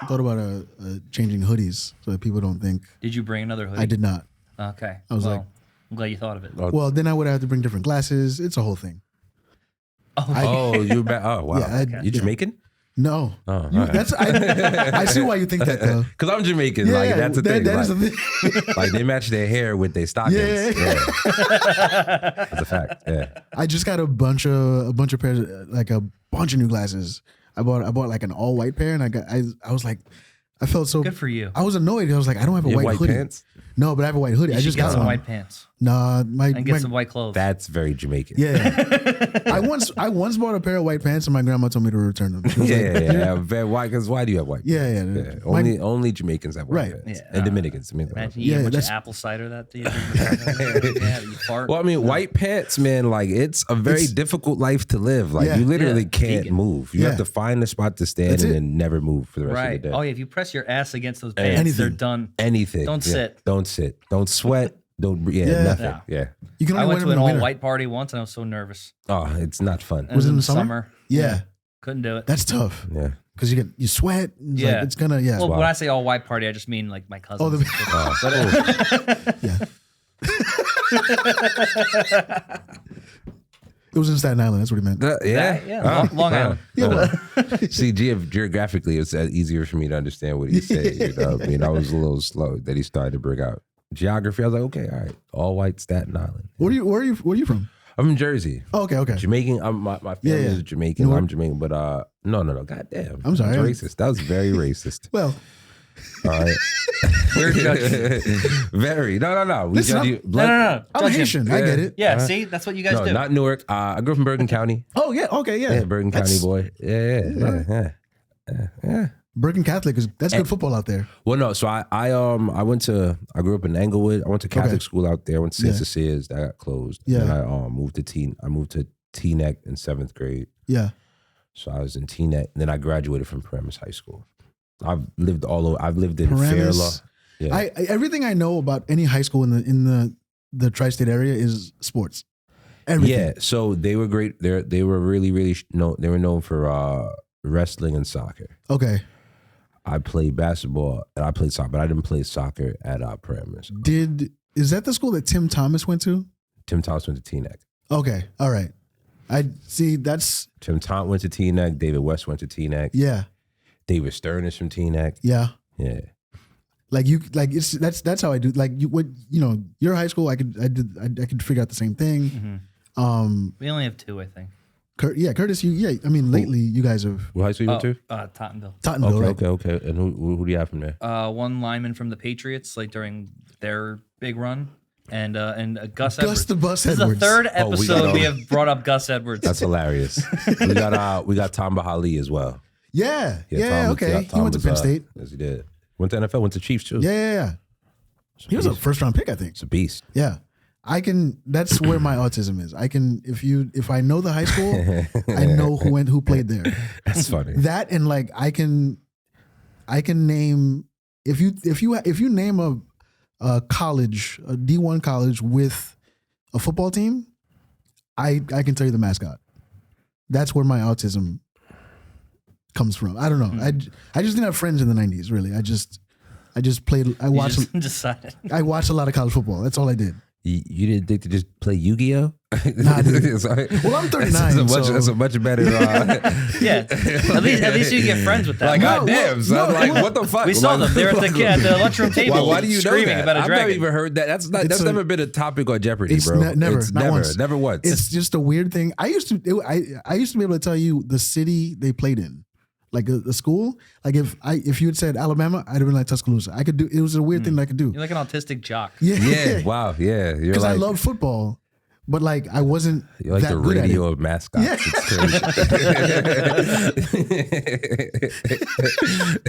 thought about changing hoodies so that people don't think. Did you bring another hoodie? I did not. Okay. I was like, I'm glad you thought of it. well, then I would have to bring different glasses. It's a whole thing. Oh, wow. Yeah, You Jamaican? No. Oh, That's I see why you think that though. Because I'm Jamaican. Like that's the thing. That like, is the thing. like they match their hair with their stockings. Yeah. That's a fact. Yeah. I just got a bunch of pairs, like a bunch of new glasses. I bought like an all white pair, and I was like, I felt so good for you. I was annoyed. I was like, I don't have a You have white hoodie. pants? No, but I have a white hoodie. You I should just get got some one. white pants. Nah, And get some white clothes. That's very Jamaican. Yeah. I once bought a pair of white pants, and my grandma told me to return them. She was like, Yeah. Very white. Because why do you have white? Yeah. Only Jamaicans have white Right. pants. Yeah. And Dominicans. I mean, Imagine you eat a bunch of apple cider that day. Yeah, you fart. well, I mean, white pants, man, like it's a very difficult life to live. Like you literally can't Vegan. move. You have to find a spot to stand and then never move for the rest right. of the day. Oh, yeah. If you press your ass against those pants, they're done. Anything. Don't sit. Don't sit. Don't sweat. Don't. Nothing. Yeah. You can I only went wear to them an in the winter. all-white party once, and I was so nervous. Oh, it's not fun. Was it in the summer? Yeah. Couldn't do it. That's tough. Yeah. Because you sweat. It's Yeah. like, it's gonna Well, when I say all-white party, I just mean like my cousins. Yeah. It was in Staten Island. That's what he meant. Yeah. Long Island. See, geographically, it's easier for me to understand what he's saying. You know? I mean, I was a little slow that he started to bring out geography. I was like, okay, all right, all white Staten Island. Where are you from? I'm from Jersey. Oh, okay. Jamaican. My family is Jamaican. I'm Jamaican, but no. God I'm sorry. That's racist. That was very racist. Well, all right. We're judging. Very. No. We Listen, judge you. No. I'm Judge him. Haitian. I get it. Yeah, see? That's what you guys do. Not Newark. I grew up in Bergen County. Oh, yeah. Okay, yeah. Yeah, Bergen County boy. Yeah. Bergen Catholic that's good football out there. Well, no. So I grew up in Englewood. I went to Catholic school out there. I went to St. Cecilia's. That got closed. Yeah. And I moved to Teaneck in 7th grade. Yeah. So I was in Teaneck. And then I graduated from Paramus High School. I've lived all over. I've lived in Paramus. Fairlawn. Yeah. Everything I know about any high school in the tri-state area is sports. Everything. Yeah. So they were great. They were really, really they were known for wrestling and soccer. Okay. I played basketball and I played soccer, but I didn't play soccer at Paramus. Is that the school that Tim Thomas went to? Tim Thomas went to Teaneck. Okay. All right. I see. That's Tim Thomas went to Teaneck. David West went to Teaneck. yeah. David Stern is from Teaneck. Yeah. Yeah. That's how I do. Like your high school. I could figure out the same thing. Mm-hmm. We only have two, I think. Curtis. I mean, lately you guys have. What high school you went to? Tottenville. Right? Okay. And who do you have from there? One lineman from the Patriots, like during their big run, and Gus Edwards. Gus the Bus This Edwards. is the third episode we have brought up Gus Edwards. That's hilarious. we got Tom Bahali as well. Yeah. Tom, Okay. He went to Penn State. Yes, he did. Went to NFL. Went to Chiefs too. Yeah. He was a first round pick, I think. It's a beast. Yeah. That's where my autism is. If I know the high school, I know who played there. That's funny. That and like I can name if you name a college, a D1 college with a football team, I can tell you the mascot. That's where my autism comes from. I don't know. I just didn't have friends in the 90s, really. I just played. I watched a lot of college football. That's all I did. You didn't think to just play Yu-Gi-Oh? Nah, well, I'm 39. That's a much better. Yeah, at least you get friends with that. Like, goddamn, son. Like, what the fuck? We saw them. They're at the lunchroom table. Why do you know screaming that? about a I've dragon. never even heard that. That's never been a topic on Jeopardy, bro. Never once. It's just a weird thing. I used to be able to tell you the city they played in. Like the school, like if you had said Alabama, I'd have been like Tuscaloosa. I could do. It was a weird thing that I could do. You're like an autistic jock. Yeah. Wow. Yeah. Because I love football, but like I wasn't. You're like that the good radio at it. of mascots. Yeah. It's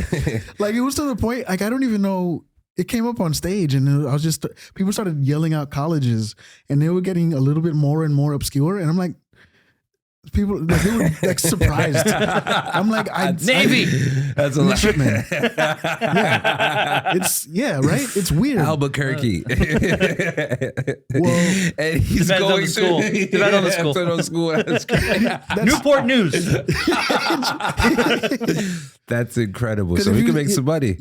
crazy. Like it was to the point. Like I don't even know. It came up on stage, and I was just people started yelling out colleges, and they were getting a little bit more and more obscure, and I'm like. People like, they were like surprised. I'm like, Navy. That's a midshipman. Yeah, right. It's weird. Albuquerque. Well, and he's depends going on the school. Depends on the school. Depends on the school. Newport News. That's incredible. 'Cause So if we you- can make some money.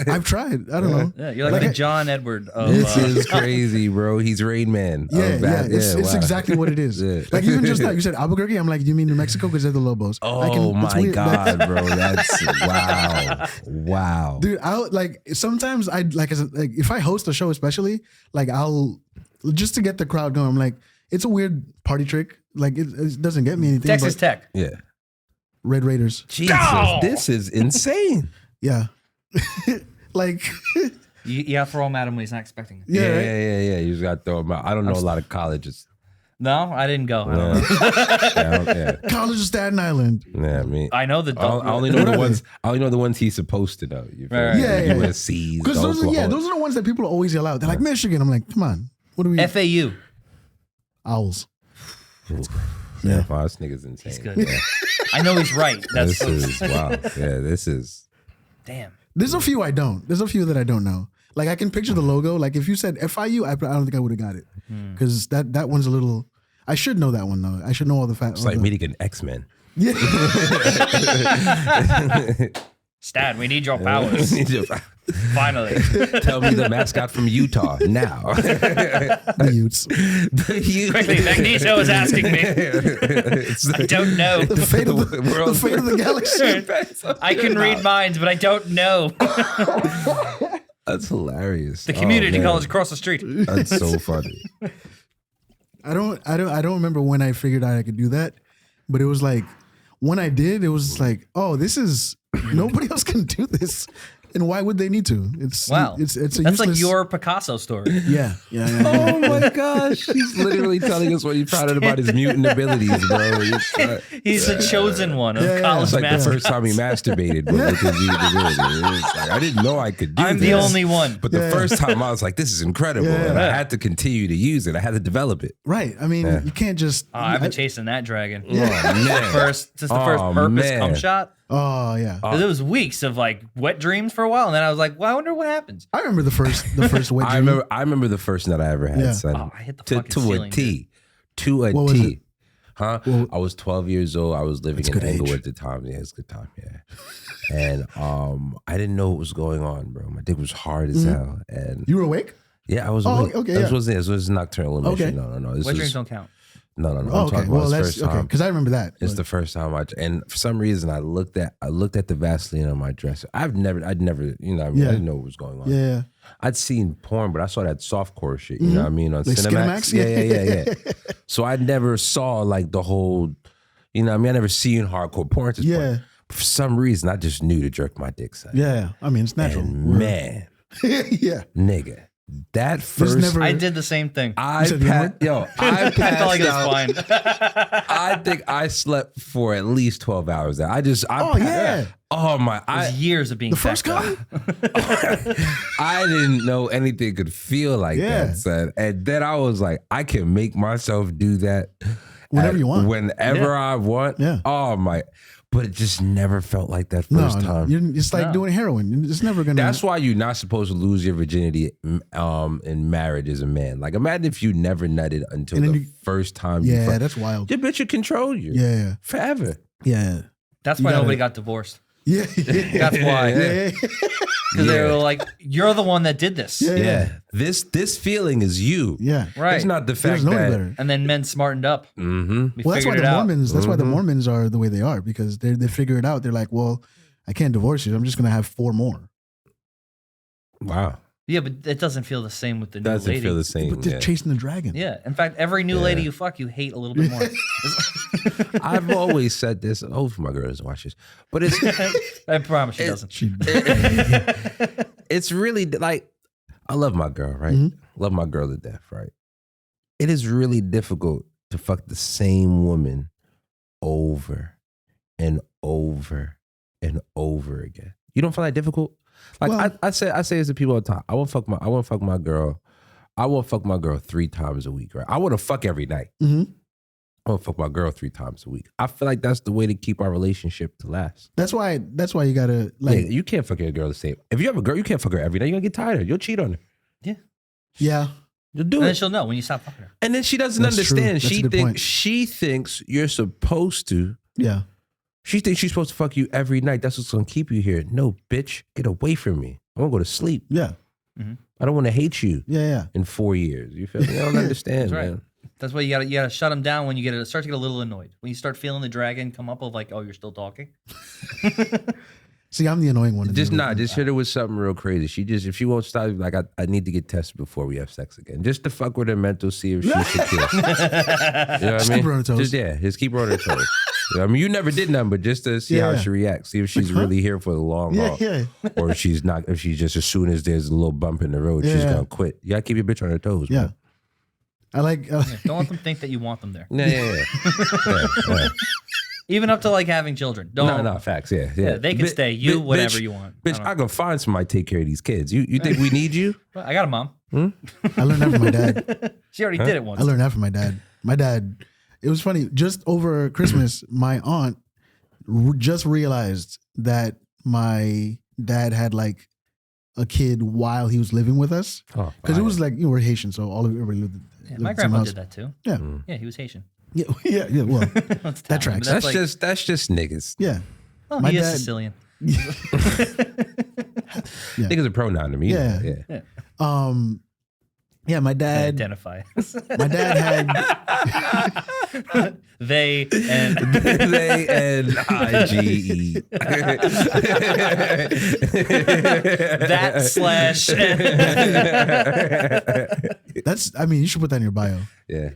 I've tried. I don't know. Yeah, you're like the John Edward of. This is crazy, bro. He's Rain Man. Yeah, it's wow. exactly what it is. Yeah. Like even just now, you said Albuquerque. I'm like, you mean New Mexico because they're the Lobos? Oh it's my weird. God, bro. That's wow. Dude, I'll like sometimes I like if I host a show, especially like I'll just to get the crowd going. I'm like, it's a weird party trick. Like it doesn't get me anything. Texas but Tech. Yeah. Red Raiders. Jesus, this is insane. Yeah, like You have to throw him at him when he's not expecting it. yeah, right? Yeah. You just got to throw them out. I don't know a lot of colleges. No, I didn't go. I don't know. Yeah. College of Staten Island. Yeah, I mean, I know the. I only know the ones. I only know the ones he's supposed to know. You feel Right. me? Yeah. USC's. Because those are Oklahoma. those are the ones that people always yell out. They're like Michigan. I'm like, come on, what do we? FAU. Owls. Yeah, wow, this nigga's insane. He's good. Yeah. I know he's right. That's This is wow. Yeah, this is. damn. There's a few I don't. There's a few that I don't know. Like I can picture the logo. Like if you said FIU, I don't think I would have got it because that one's a little. I should know that one though. I should know all the facts. It's like meeting an X-Men. Yeah. Stan, we need your powers. Finally. Tell me the mascot from Utah now. The Utes. The Utes. Quickly, Magneto is asking me. It's I don't know. The fate of the world's fate of the galaxy. I can read minds, but I don't know. That's hilarious. The community man. college across the street. That's so funny. I don't remember when I figured out I could do that, but it was like when I did, it was like, oh, this is nobody else can do this, and why would they need to? It's Wow. It's a That's useless, like your Picasso story. yeah. Oh my gosh, he's literally telling us what he found out about his mutant abilities, bro. He's the chosen one of Yeah, yeah. college It's like the mascots. first time he masturbated, but with his mutant ability. It's like, I didn't know I could do I'm this. the only one. But the first time I was like, this is incredible. Yeah. And I had to continue to use it. I had to develop it. Right. I mean, you can't just. Oh, I've been chasing that dragon. Oh, man. Since the first Oh, purpose man. cum shot. Oh yeah. 'Cause it was weeks of like wet dreams for a while, and then I was like, well, I wonder what happens. I remember the first wet I dream. remember the first nut I ever had, Yeah. son. Oh, I hit the to fucking to a ceiling, T. To a What was T. it? Huh? Well, I was 12 years old. I was living That's in good age. Englewood at the time. Yeah, it's a good time. Yeah. And I didn't know what was going on, bro. My dick was hard as hell. And You were awake? yeah, I was Oh, awake. okay, This yeah. wasn't. This was nocturnal emission. Okay. No. This Wet was dreams don't count. no. Oh, I'm okay. talking Well, about that's this first okay time. because I remember that. It's the first time and for some reason I looked at the Vaseline on my dress. I'd never, I didn't know what was going on. Yeah. I'd seen porn, but I saw that softcore shit. You know what I mean on Like Cinemax. Skinemax? Yeah. So I never saw like the whole. You know what I mean? I never seen hardcore porn at this Yeah. point. But for some reason, I just knew to jerk my dick, son. Yeah. I mean, it's natural. And man, Yeah. nigga, that first. never- I did the same thing. I said the passed, N-word? yo, I I felt like passed it was out. fine. I think I slept for at least 12 hours. I Oh, yeah. Oh my! It was years of being The first fucked guy? up. I didn't know anything could feel like Yeah. that, son. And then I was like, I can make myself do that Whenever you want. whenever I want. Yeah. Oh my! But it just never felt like that No, first time. it's like doing heroin. It's never gonna. That's why you're not supposed to lose your virginity in marriage as a man. Like imagine if you never nutted until And then the first time. Yeah, you that's wild. your bitch would control you. Yeah. forever. Yeah. That's You why gotta- nobody got divorced. Yeah. That's why. Yeah. Because they were like, you're the one that did this. Yeah. Yeah, this feeling is you. Yeah. Right. It's not the There's fact no that. better. And then men smartened up. Mm-hmm. We Well, that's why figured the it out. Mormons. That's why the Mormons are the way they are because they figure it out. They're like, well, I can't divorce you. I'm just gonna have 4 more. Wow, Yeah, but it doesn't feel the same with the new doesn't lady. feel the same. But they're Yeah. chasing the dragon. Yeah. In fact, every new lady you fuck, you hate a little bit more. I've always said this. Hopefully, my girl doesn't watch this, but it's I promise she doesn't. it's really like I love my girl, right? Love my girl to death, right? It is really difficult to fuck the same woman over and over and over again. You don't find that difficult? Like Well- I say this to people all the time. I want to fuck my girl. I want to fuck my girl 3 times a week, right? I want to fuck every night. Mhm. I want to fuck my girl 3 times a week. I feel like that's the way to keep our relationship to last. That's why you gotta like. Yeah, you can't fuck your girl the same. If you have a girl, you can't fuck her every night. You're gonna get tired of her. You'll cheat on her. Yeah. Yeah. You'll do And then it. she'll know when you stop fucking her. And then she doesn't That's true. understand. That's a good point. She thinks you're supposed to Yeah. She thinks she's supposed to fuck you every night. That's what's gonna keep you here. No, bitch, get away from me. I want to go to sleep. Yeah. I don't want to hate you. Yeah. In 4 years, you feel me? I don't understand, That's right. man. That's why you gotta shut them down when you start to get a little annoyed. When you start feeling the dragon come up of like, oh, you're still talking. See, I'm the annoying one. Just hit her with something real crazy. If she won't stop, like I need to get tested before we have sex again, just to fuck with her mental, see if she's secure. You know what I mean? Keep her on her toes. Just keep her on her toes. You know what I mean, you never did nothing, but just to see how she reacts, see if she's really here for the long haul, or if she's not. If she's just as soon as there's a little bump in the road, she's gonna quit. You gotta keep your bitch on her toes. Yeah. Man. I like. Don't let them think that you want them there. Yeah. Even up to like having children. Don't. No, facts. Yeah. They can stay. Whatever you want. Bitch, I can find somebody to take care of these kids. You think we need you? Well, I got a mom. I learned that from my dad. She already did it once. I learned that from my dad. My dad. It was funny. Just over Christmas, my aunt just realized that my dad had like a kid while he was living with us. Because it was like, we're Haitian, so everybody lived. My grandma did that too. Yeah. Yeah, he was Haitian. Yeah. Well, that tracks. That's just niggas. Yeah. Oh, he is Sicilian. Niggas a pronoun to me. Yeah. Yeah, my dad. Identify. My dad had. They and IGE. That slash. That's. I mean, you should put that in your bio. Yeah.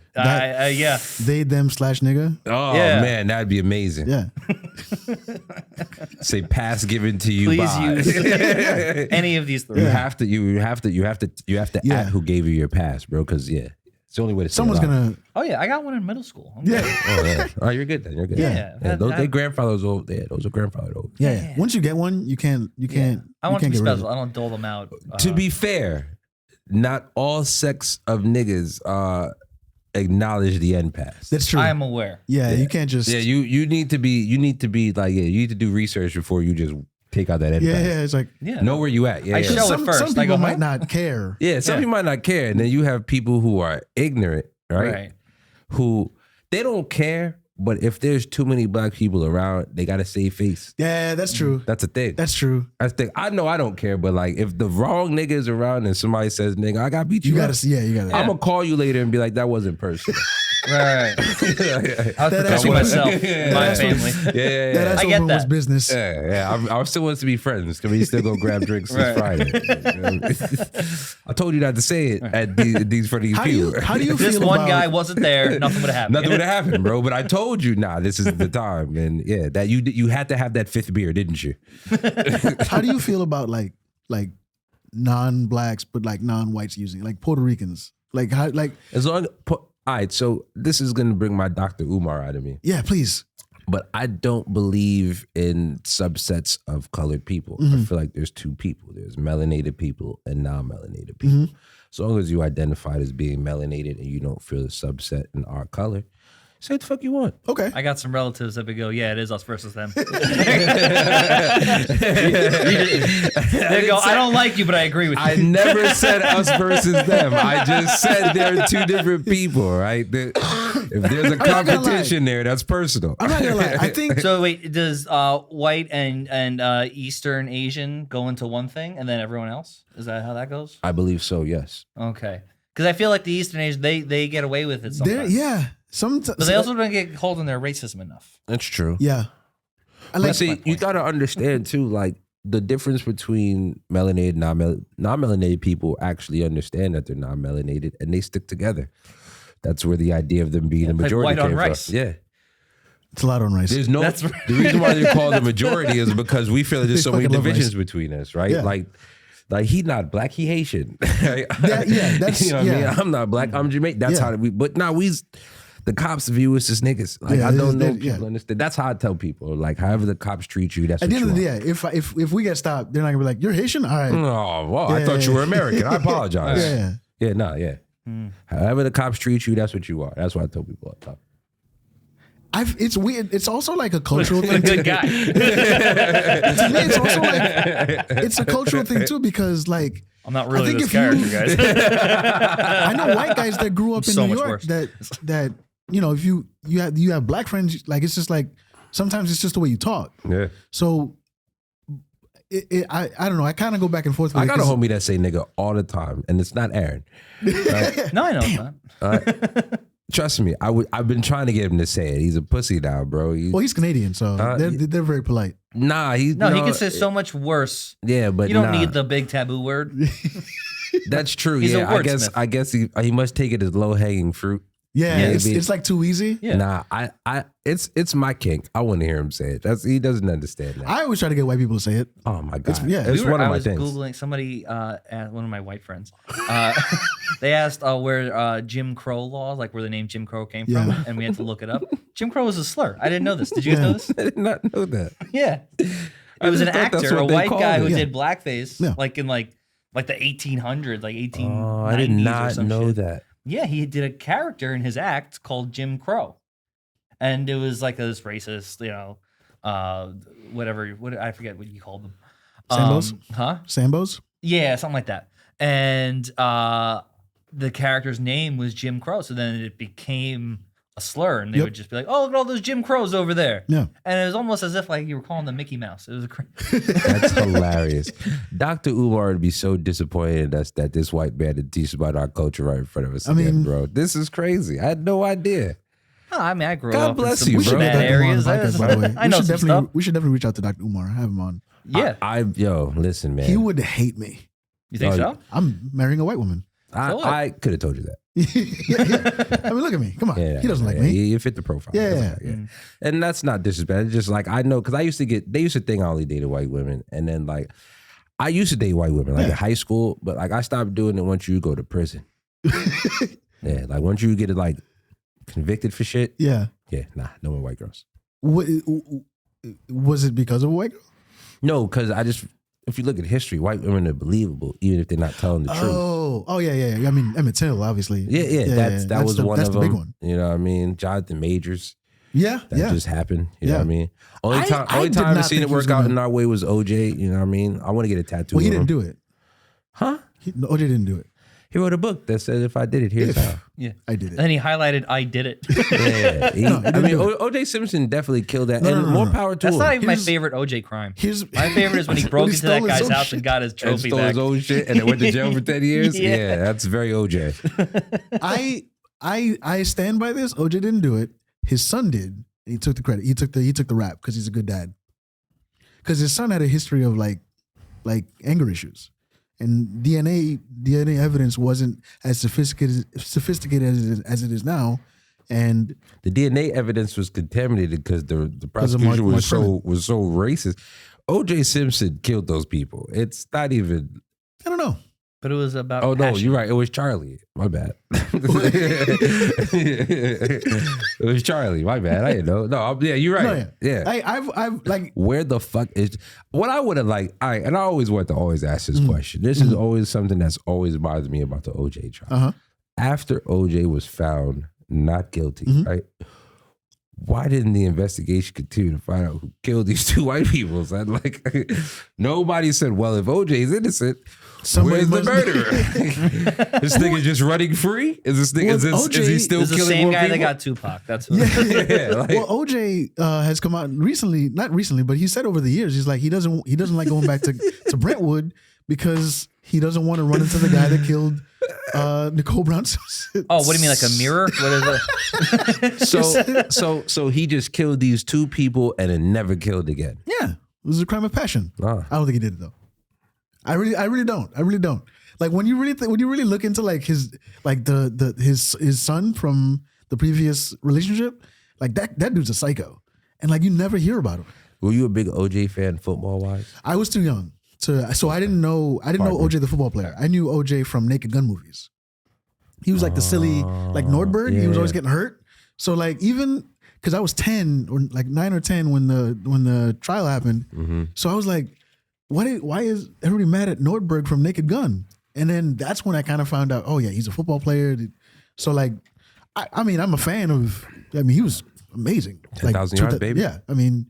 Yeah. They, them, slash nigga. Oh Yeah. man, that'd be amazing. Yeah. Say pass given to you. Please by. use any of these three. You have to add who gave you your pass, bro. Because it's the only way to. Someone's gonna. Oh yeah, I got one in middle school. Oh, you're good then. You're good. Yeah. They grandfathers old. Yeah, those are grandfathers old. Yeah. Once you get one, you can't. I want to you can't be get rid of special. it. I don't dole them out. To be fair, not all sects of niggas acknowledge the end pass. That's true. I am aware. Yeah, you can't just. Yeah, you need to be like you need to do research before you just take out that end pass. Yeah, it's like Know where you at. Yeah, I show it some first. people I go, might not care. Yeah, some people might not care, and then you have people who are ignorant, right? Who they don't care, but if there's too many black people around, they gotta save face. Yeah, that's true. That's a thing. That's true. That's the thing. I know I don't care, but like if the wrong nigga is around and somebody says, "Nigga, I gotta beat you," You gotta see. Yeah, you gotta. I'm gonna call you later and be like, "That wasn't personal." Right. I was protecting myself, my family. Yeah. That I get was that. business. Yeah. I still want us to be friends. Can we still go grab drinks this Friday? I told you not to say it at these for these people. How do you This feel one about, guy wasn't there. Nothing would have happened. Nothing would have happened, bro. But I told you, this is the time, and that you had to have that fifth beer, didn't you? How do you feel about like non-blacks but like non-whites using like Puerto Ricans? Like how As long. All right, so this is gonna bring my Dr. Umar out of me. yeah, please. But I don't believe in subsets of colored people. I feel like there's two people. There's melanated people and non-melanated people. As long as you identified as being melanated and you don't feel the subset in our color, say what the fuck you want. Okay. I got some relatives that would go, yeah, it is us versus them. They go, I don't like you, but I agree with you. I never said us versus them. I just said they're two different people, right? If there's a competition there, that's personal. I'm not gonna lie. I think So wait, does white and Eastern Asian go into one thing and then everyone else? Is that how that goes? I believe so, yes. Okay. Because I feel like the Eastern Asian, they get away with it sometimes. Sometimes. But they also don't get hold in their racism enough. That's true. Yeah. I like. But see, you gotta understand too, like the difference between melanated and non-melanated people actually understand that they're non-melanated and they stick together. That's where the idea of them being the majority white on came rice. from. Yeah. It's a lot on rice. There's no the reason why they call the majority is because we feel that there's so many fucking love divisions rice. between us, right? Yeah. Like he not black, he Haitian. That's you know what I mean? I'm not black, I'm Jamaican. That's how but now the cops view us as niggas. Like I don't know people understand. That's how I tell people. Like however the cops treat you, that's At what the end you of the day, if we get stopped, they're not gonna be like, "You're Haitian, all right." Oh, well, I thought you were American. I apologize. Yeah. However the cops treat you, that's what you are. That's what I tell people all the time. It's weird. It's also like a cultural thing. Good guy. To me, it's also like it's a cultural thing too because like I'm not really this character, guys. I know white guys that grew up in So New much York worse. that you know if you have black friends, like it's just like Sometimes it's just the way you talk. Yeah. So I don't know. I kind of go back and forth with I it got a 'cause- homie that say nigga all the time, and it's not Aaron. Right? No, I know that. All right? Trust me, I've been trying to get him to say it. He's a pussy now, bro. Well, he's Canadian, so they're very polite. Nah, He can say so much worse. Yeah, but You don't nah. need the big taboo word. That's true. He's a yeah, wordsmith. I guess he must take it as low hanging fruit. Yeah, Maybe. it's like too easy. Yeah. Nah, it's my kink. I want to hear him say it. He doesn't understand that. I always try to get white people to say it. Oh my god, yeah. it's one of I my was things. Googling somebody, one of my white friends. They asked where Jim Crow laws, like where the name Jim Crow came from, Yeah. and we had to look it up. Jim Crow was a slur. I didn't know this. Did you guys know this? I did not know that. Yeah, it was an just thought that's actor, a what they white called guy it. who Yeah. did blackface, Yeah. like in like the 1800s, like 1890s. Oh, I did or not some know shit. that. Yeah, he did a character in his act called Jim Crow, and it was like this racist, whatever. What I forget what you called them. Sambos? Huh? Sambos? Yeah, something like that. And the character's name was Jim Crow, so then it became a slur, and they Yep. would just be like, "Oh, look at all those Jim Crows over there." Yeah. And it was almost as if like you were calling them Mickey Mouse. It was a That's hilarious. Dr. Umar would be so disappointed in us that this white man did teach about our culture right in front of us again, mean- bro. This is crazy. I had no idea. Oh, I mean, I grew God up bless in some you, We should bro. get bad Dr. Umar on areas. the podcast, by the way. I know some stuff. We should definitely reach out to Dr. Umar. Have him on. Yeah, Yo, listen, man. He would hate me. you think Oh, so? I'm marrying a white woman. So what? I could have told you that. Yeah. I mean, look at me. Come on. Yeah, He doesn't like yeah, me. You fit the profile. Yeah, That's yeah. right, And that's not disrespect. It's just like I know because they used to think I only dated white women, and then like I used to date white women like in high school, but like I stopped doing it once you go to prison. Yeah, like once you get like convicted for shit. Yeah. Yeah, nah, no more white girls. Was it because of a white girl? No, because if you look at history, white women are believable even if they're not telling the truth. Oh, yeah. I mean, Emmett Till, obviously. Yeah, that was one that's of the them. big one. You know what I mean? Jonathan Majors. Yeah, That yeah. just happened. You know Yeah. what I mean? Only I time did I've not seen think it he was work out gonna- in our way was OJ. You know what I mean? I want to get a tattoo. Well, he of didn't him. do it. Huh? OJ didn't do it. He wrote a book that said if I did it, here's how. Yeah. I did And it. then he highlighted, "I did it." Yeah, he didn't do it. OJ Simpson definitely killed that, No, and no, no, more no. power to That's him. not even my Here's- favorite OJ crime. Here's My favorite is when he broke When he into that stole his guy's own house and shit. got his and trophy stole back. his own shit and then went to jail for 10 years. Yeah. Yeah, that's very OJ. I stand by this. OJ didn't do it. His son did. And he took the credit. He took the rap because he's a good dad. Because his son had a history of like anger issues, and DNA evidence wasn't as sophisticated as it is now. And The DNA evidence was contaminated because the of prosecution Mark was Freeman. so racist. OJ Simpson killed those people. It's not even. I don't know. But it was about. Oh no, passion. you're right. It was Charlie. My bad. It was Charlie. My bad. I didn't know. No, yeah, you're right. No, yeah. I've like Where the fuck is what I would have liked? And I always want to always ask this question. This is always something that's always bothered me about the OJ trial. After OJ was found not guilty, right? Why didn't the investigation continue to find out who killed these two white people? So like, nobody said, well, if OJ is innocent, Somebody where's the must- murderer? This nigga just running free? Is this nigga? Well, Is he OJ still It was the killing same more guy people? that got Tupac. That's what. Yeah, like, well, OJ has come out recently, not recently, but he said over the years, he's like he doesn't like going back to Brentwood because he doesn't want to run into the guy that killed Nicole Brown. Oh, what do you mean, like a mirror? What is it? so he just killed these two people and then never killed again. Yeah, it was a crime of passion. Ah. I don't think he did it though. I really don't. Like when you really look into like his son from the previous relationship, like that dude's a psycho, and like you never hear about him. Were you a big OJ fan football wise? I was too young so I didn't know OJ the football player. I knew OJ from Naked Gun movies. He was like the silly like Nordberg. He was always getting hurt. So like even because I was 10 or like 9 or 10 when the trial happened. So I was like, why is everybody mad at Nordberg from Naked Gun? And then that's when I kind of found out, oh yeah, he's a football player. So like, I mean, I'm a fan of. I mean, he was amazing. 10,000 yards, baby. Yeah, I mean,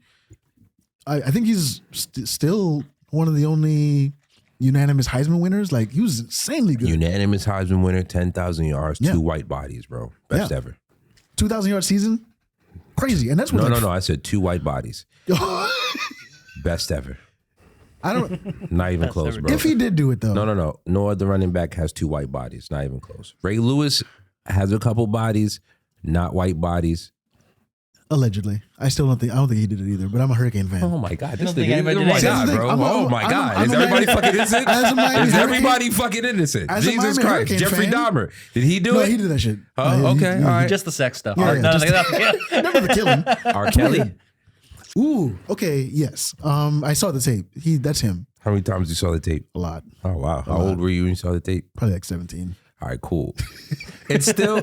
I think he's still one of the only unanimous Heisman winners. Like he was insanely good. Unanimous Heisman winner, 10,000 yards, Yeah. 2 white bodies, bro. Best Yeah. ever. 2,000 yard season. crazy. And that's what No. I said 2 white bodies. Best ever. I don't. Not even close, bro. If he did do it though. No. No other running back has 2 white bodies. Not even close. Ray Lewis has a couple bodies, not white bodies. Allegedly, I don't think he did it either. But I'm a Hurricane fan. Oh my god, this think nigga! anybody Oh did my it. god, bro! Oh my god, is everybody fucking innocent? Is everybody fucking innocent? Jesus Christ, Jeffrey Dahmer, did he do it? No, he did that shit. Oh, okay, all right. Just the sex stuff. Yeah, No, just- Never the killing. R. Kelly. Ooh, okay, yes. I saw the tape. That's him. How many times you saw the tape? A lot. Oh wow, how old were you when you saw the tape? Probably like 17. All right, cool. It's still.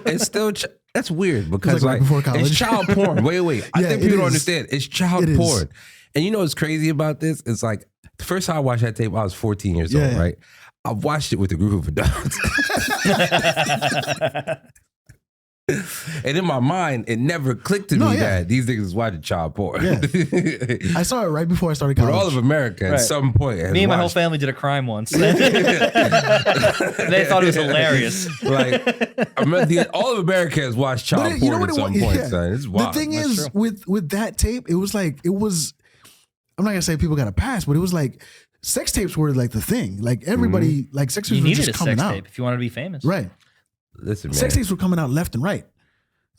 That's weird because like right before college. it's child porn. Wait. I Yeah, think it people don't is. understand. It's child It is. porn. And you know what's crazy about this? It's like the first time I watched that tape, I was 14 years old, Yeah. right? I watched it with a group of adults. And in my mind, it never clicked to me that these niggas was watching child porn. Yeah. I saw it right before I started But college. all of America at some point has Me and my whole watched. family did a crime once. They thought it was hilarious. Like, I remember all of America has watched child But you know porn what at it some was? point, Yeah. son. It's The wild. thing That's is, true. with that tape, it was. I'm not gonna say people got a pass, but it was like sex tapes were like the thing. Like everybody, like sex tapes You were needed just a coming sex out. tape if you wanted to be famous. Right. Listen, man. Sex tapes were coming out left and right,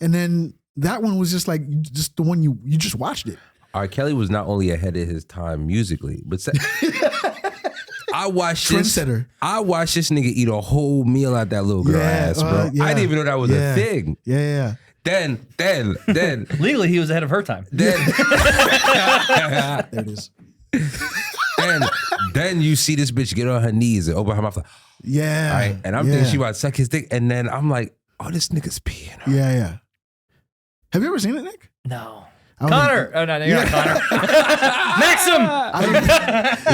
and then that one was just like just the one you just watched it. R. Kelly was not only ahead of his time musically, but I watched this. Trendsetter. I watched this nigga eat a whole meal out that little girl ass, bro. yeah. I didn't even know that was Yeah. a thing. Yeah. Then, Legally, he was ahead of her time. There it is. then you see this bitch get on her knees and open her mouth, like, Yeah. all right, and I'm thinking she about to suck his dick, and then I'm like, oh, this nigga's peeing. Yeah. Have you ever seen it, Nick? No. I don't Connor. Oh, no, you're not Connor. Maxim.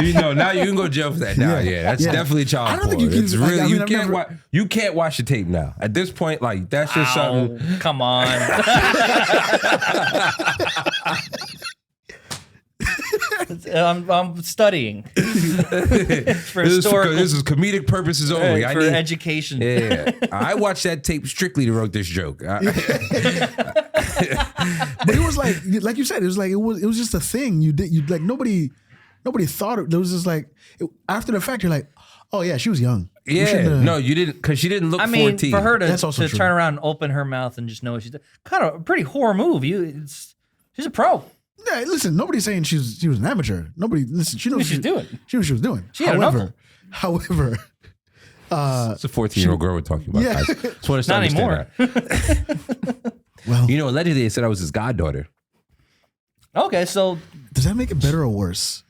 You know, now you can go jail for that. Now, yeah, that's definitely child I don't porn. think you can- It's really, I mean, you I've can't never- you can't watch the tape now. At this point, like that's just something. Oh, come on. I'm studying for historical. This is comedic purposes only. for education. Yeah, I watched that tape strictly to wrote this joke. But it was like you said, it was just a thing you did. You like nobody thought it. There was just like after the fact, you're like, oh yeah, she was young. No, you didn't, because she didn't look I mean, 14. for her That's to also true. turn around and open her mouth and just know what she's doing, kind of a pretty horror move. She's a pro. Yeah, listen, nobody's saying she was an amateur. Nobody listen. She knows What she's doing. She knew what she was doing. She had an uncle. However, It's a 14-year-old girl we're talking about. Yeah. Guys. Just want to Not understand anymore. that. well, You know, allegedly they said I was his goddaughter. Okay, so does that make it better or worse?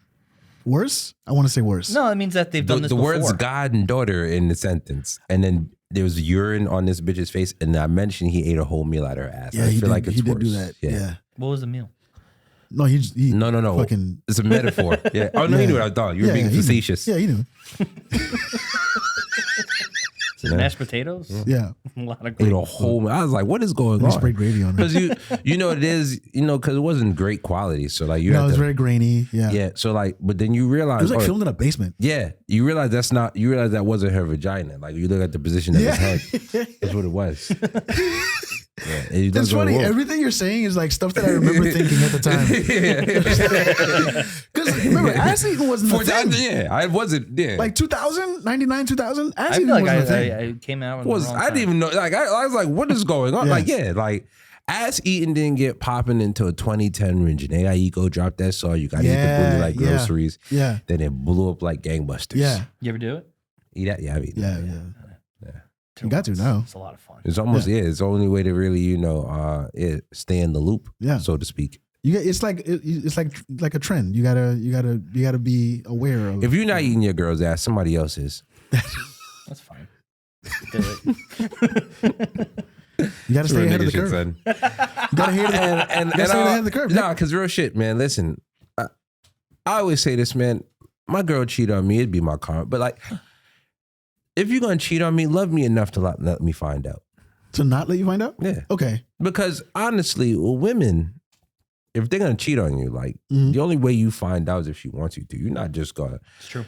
Worse? I want to say worse. no, it means that they've done The this before. words God and daughter in the sentence, and then there was urine on this bitch's face, and I mentioned he ate a whole meal out of her ass. Yeah, I he feel did. like it's He did worse. do that. Yeah. What was the meal? No, he No. Fucking It's a metaphor. Yeah. Oh no, Yeah. you knew what I thought. You were being he knew. facetious. Yeah, he knew. Mashed potatoes. Yeah, A lot of Ate great. a whole. I was like, what is going he on? sprayed gravy on it. Because you know what it is. You know, because it wasn't great quality. So like you No, it had was to, very grainy. Yeah, yeah. So like, but then you realize, it was like oh, filmed in a basement. yeah, you realize that's not. You realize that wasn't her vagina. Like you look at the position of his head. That's what it was. Yeah, and you That's don't go, funny. "Whoa." Everything you're saying is like stuff that I remember thinking at the time. Because remember, ass eating wasn't the thing. Yeah, I wasn't. Yeah, Like 2000, 99, 2000, ass I eating feel like wasn't a thing. I came out. I didn't even know. Like I was like, what is going on? Yeah. Like like ass eating didn't get popping until 2010 when Janae Aiko dropped that song. You got to eat the booty like groceries. Yeah, Then it blew up like gangbusters. yeah, You ever do it? Eat that? Yeah, I mean, yeah. You got to now. It's a lot of fun. It's almost it's the only way to really stay in the loop. Yeah. so to speak. You get it's like a trend. You gotta be aware of. If you're not eating your girl's ass, somebody else is. That's fine. Do it. You gotta stay ahead of the Nigga shit, curve. son. You gotta stay ahead of the curve. Nah, because real shit, man. Listen, I always say this, man. My girl cheat on me, it'd be my karma. But like, if you're gonna cheat on me, love me enough to let me find out. To not let you find out. Yeah. Okay. Because honestly, women, if they're gonna cheat on you, like Mhm. the only way you find out is if she wants you to. You're not just gonna. It's true.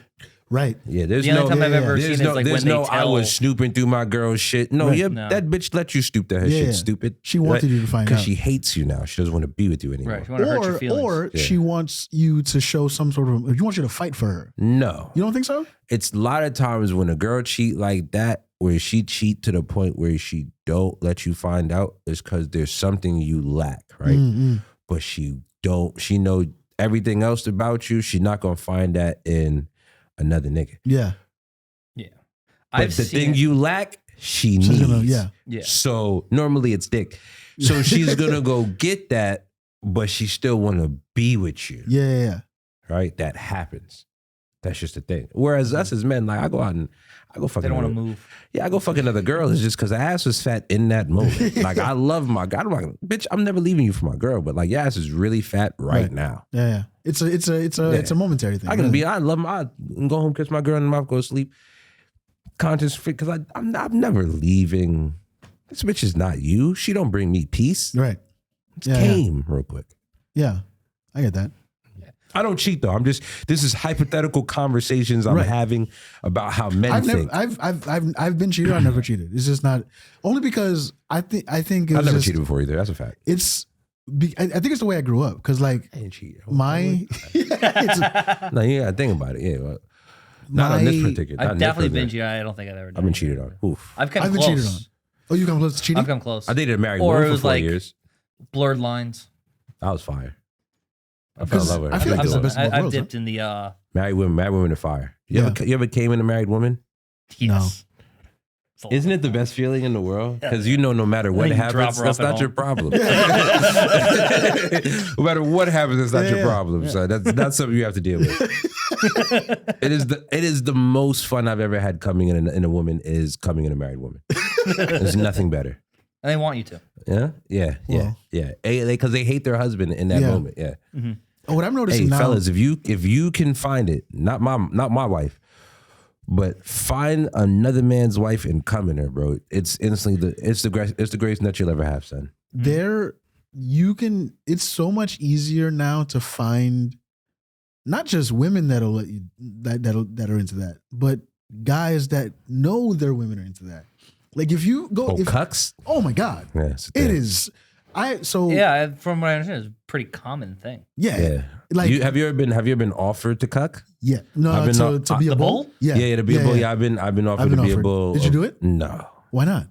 Right. Yeah, there's The only no. time I've ever There's seen no. is like There's when they no. I tell. was snooping through my girl's shit. No, Right. yeah, No. that bitch let you snoop to her Yeah. shit. Stupid. She wanted you to find because out. she hates you now. She doesn't want to be with you anymore. Right. You want to hurt your feelings. Or Yeah. she wants you to show some sort of. She wants you to fight for her. No, You don't think so? it's a lot of times when a girl cheat like that, where she cheat to the point where she don't let you find out, is because there's something you lack, right? Mm-mm. But she don't. She know everything else about you. She's not gonna find that in another nigga. Yeah. But the thing you lack, she needs. Yeah. Yeah. So normally it's dick. So she's gonna go get that, but she still want to be with you, Yeah. right? That happens. That's just the thing. Whereas us as men, like I go out and I go fuck. They don't want to move. Yeah, I go fuck another girl. It's just because the ass was fat in that moment. Like I love my God. I'm like, bitch, I'm never leaving you for my girl, but like your ass is really fat right now. Yeah. It's a momentary thing. I can be. I love my. I can go home, kiss my girl in the mouth, go to sleep. Conscious free because I'm never leaving. This bitch is not you. She don't bring me peace. Right. It's Yeah, tame real quick. Yeah. I get that. I don't cheat though. I'm just. This is hypothetical conversations I'm Right. having about how men I've think. I've been cheated. I've never cheated. It's just not only because I think it's I've never just, cheated before either. That's a fact. I think it's the way I grew up because like I ain't cheated. my No, you gotta think about it. Yeah, well, not on this particular. not I've in this definitely been particular. cheated. I don't think I've ever done I've been it. cheated on. Oof. I've come I've been close. cheated on. Oh, you come close to cheating? I've come close. I dated a married Or woman it for was 4 like- years. Blurred lines. I was fire. I fell in Because love with her. I feel like liked that's her. the best of both I've worlds, dipped in the Married women are fire. You ever came in a married woman? yes. It's a Isn't lot. it the best feeling in the world? Because you know, no matter what Then you drop happens, her that's off at not your home. problem. No matter what happens, it's not your Yeah. problem. So that's something you have to deal with. It is the most fun I've ever had coming in a woman is coming in a married woman. There's nothing better. And they want you to. Yeah. Well. Because they hate their husband in that Yeah. moment. Yeah. Oh, what I'm noticing Hey, now, fellas, if you can find it, not my wife, but find another man's wife and come in her, bro. It's instantly it's the greatest nut you'll ever have, son. it's so much easier now to find not just women that'll let you that are into that, but guys that know their women are into that. Like if you go, Cucks? oh my God, Yeah, it's a it thing. is. From what I understand, it's a pretty common thing. Yeah. Like Have you ever been offered to cuck? yeah, no, I've been to be a the bull. bull? Yeah, to be a bull. Yeah, I've been offered to be a offered. bull. Did you do it? No, Why not?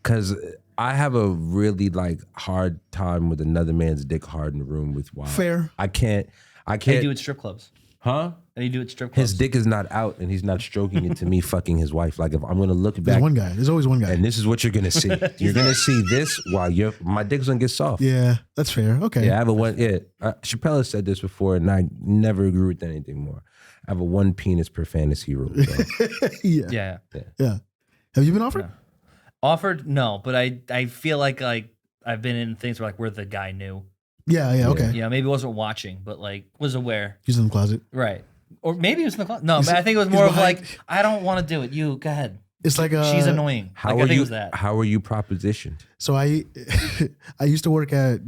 because I have a really hard time with another man's dick hard in the room with wild. Fair. I can't. They do it at strip clubs. Huh? They do it at strip clubs. His dick is not out, and he's not stroking it to me fucking his wife. Like if I'm gonna look There's back, one guy. There's always one guy. and this is what you're gonna see. You're gonna see this while my dick's gonna get soft. Yeah, that's fair. Okay. Yeah, I have a one. Yeah, Chappelle has said this before, and I never agree with anything more. I have a one penis per fantasy rule. So. yeah. Yeah. Yeah. Have you been offered? Offered? No, but I feel like I've been in things where the guy knew. Yeah. Okay. Yeah, maybe wasn't watching, but was aware. He's in the closet. Right. Or maybe it was in the closet. No, He's- but I think it was he's more of behind- I don't want to do it. You go ahead. It's like She's annoying. How I are think you? it was that. How are you propositioned? So I used to work at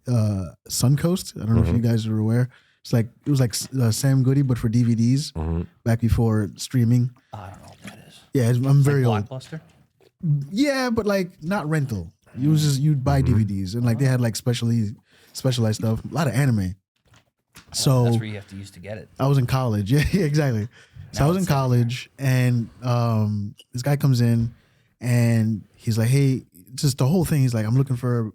Suncoast. I don't know if you guys are aware. It was like Sam Goody, but for DVDs back before streaming. I don't know what that is. Yeah, I'm very old. Blockbuster? Yeah, but like not rental. You'd buy DVDs and like they had like specialized stuff. A lot of anime. So That's where you have to use to get it. I was in college. Yeah, exactly. So I was in college, and this guy comes in, and he's like, "Hey," just the whole thing. He's like, "I'm looking for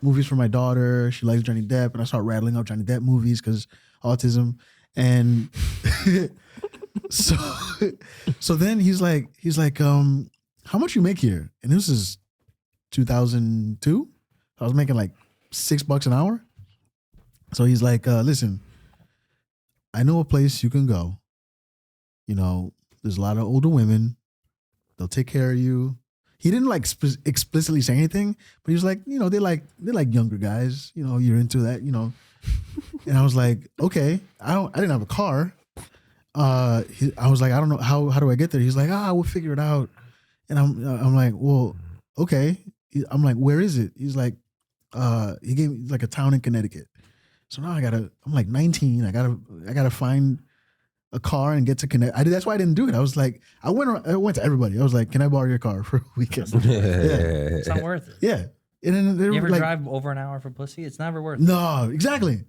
movies for my daughter. She likes Johnny Depp," and I start rattling up Johnny Depp movies because autism, and so then he's like, "How much you make here?" And this is 2002. I was making like $6 an hour. So he's like, "Listen, I know a place you can go. You know, there's a lot of older women. They'll take care of you." He didn't like explicitly say anything, but he was like, they like younger guys. You're into that. And I was like, okay. I didn't have a car. I was like, I don't know how do I get there. He's like, we'll figure it out. And I'm like, well, okay. I'm like, where is it? He's like, he gave me like a town in Connecticut. So now I'm like 19. I gotta find a car and get to connect. That's why I didn't do it. I was like, I went to everybody. I was like, can I borrow your car for a weekend? It's not worth it. Yeah. And then they You were ever like, drive over an hour for pussy? It's never worth it. no, exactly.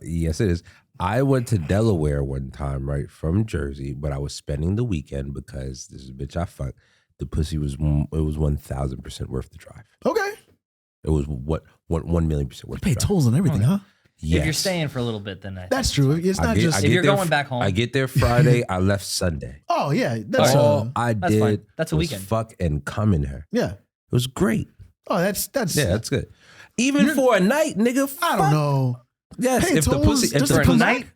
Yes, it is. I went to Delaware one time, right, from Jersey, but I was spending the weekend because this is a bitch I fucked. The pussy was 1,000% worth the drive. Okay. It was 1 million % worth. Pay the drive. tolls and everything, huh? Yes. If you're staying for a little bit, then That's true. It's not just. If you're going back home. I get there Friday. I left Sunday. Oh yeah, that's All I that's did fine. That's a was weekend. fuck and come in her. yeah. It was great. Oh, that's Yeah, that's good. Even for a night, nigga. I don't know. Yes, Pay if the tolls pussy, if just the to come pussy, back?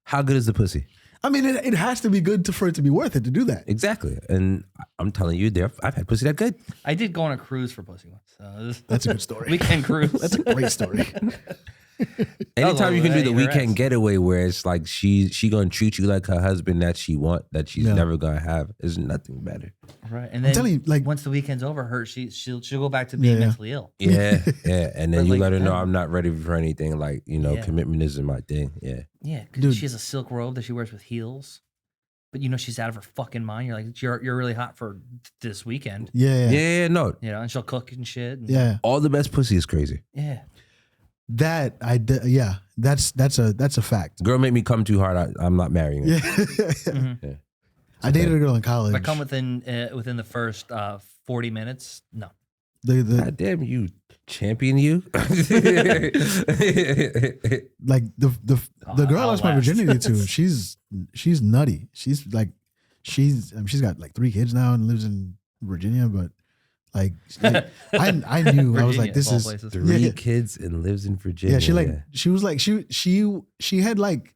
how good is the pussy? I mean, it has to be good for it to be worth it to do that. Exactly. And I'm telling you, I've had pussy that good. I did go on a cruise for pussy once. So That's a good story. weekend cruise. That's a great story. Anytime you can do the your weekend ass. getaway where it's like she gonna treat you like her husband that she's Yeah. never gonna have, is nothing better. Right. And then telling you, like- once the weekend's over, she'll go back to being Yeah. mentally ill. Yeah, yeah. And then But you like, let her know I'm not ready for anything. Like, Yeah. commitment isn't my thing. Yeah. Yeah, because Dude. she has a silk robe that she wears with heels. But she's out of her fucking mind. You're like, you're really hot for this weekend. Yeah. Yeah, no. And she'll cook and shit. And, Yeah. All the best pussy is crazy. Yeah. That that's a fact. Girl make me come too hard. I'm not marrying her. Yeah. Mm-hmm. Yeah. I dated a girl in college. If I come within the first 40 minutes, no. the God damn you, champion you. like the girl I I'll lost my last. virginity to. She's nutty. She's got like 3 kids now and lives in Virginia. But like I knew I was like, Virginia, this of all is places. 3 Yeah. kids and lives in Virginia. yeah. She was like she had like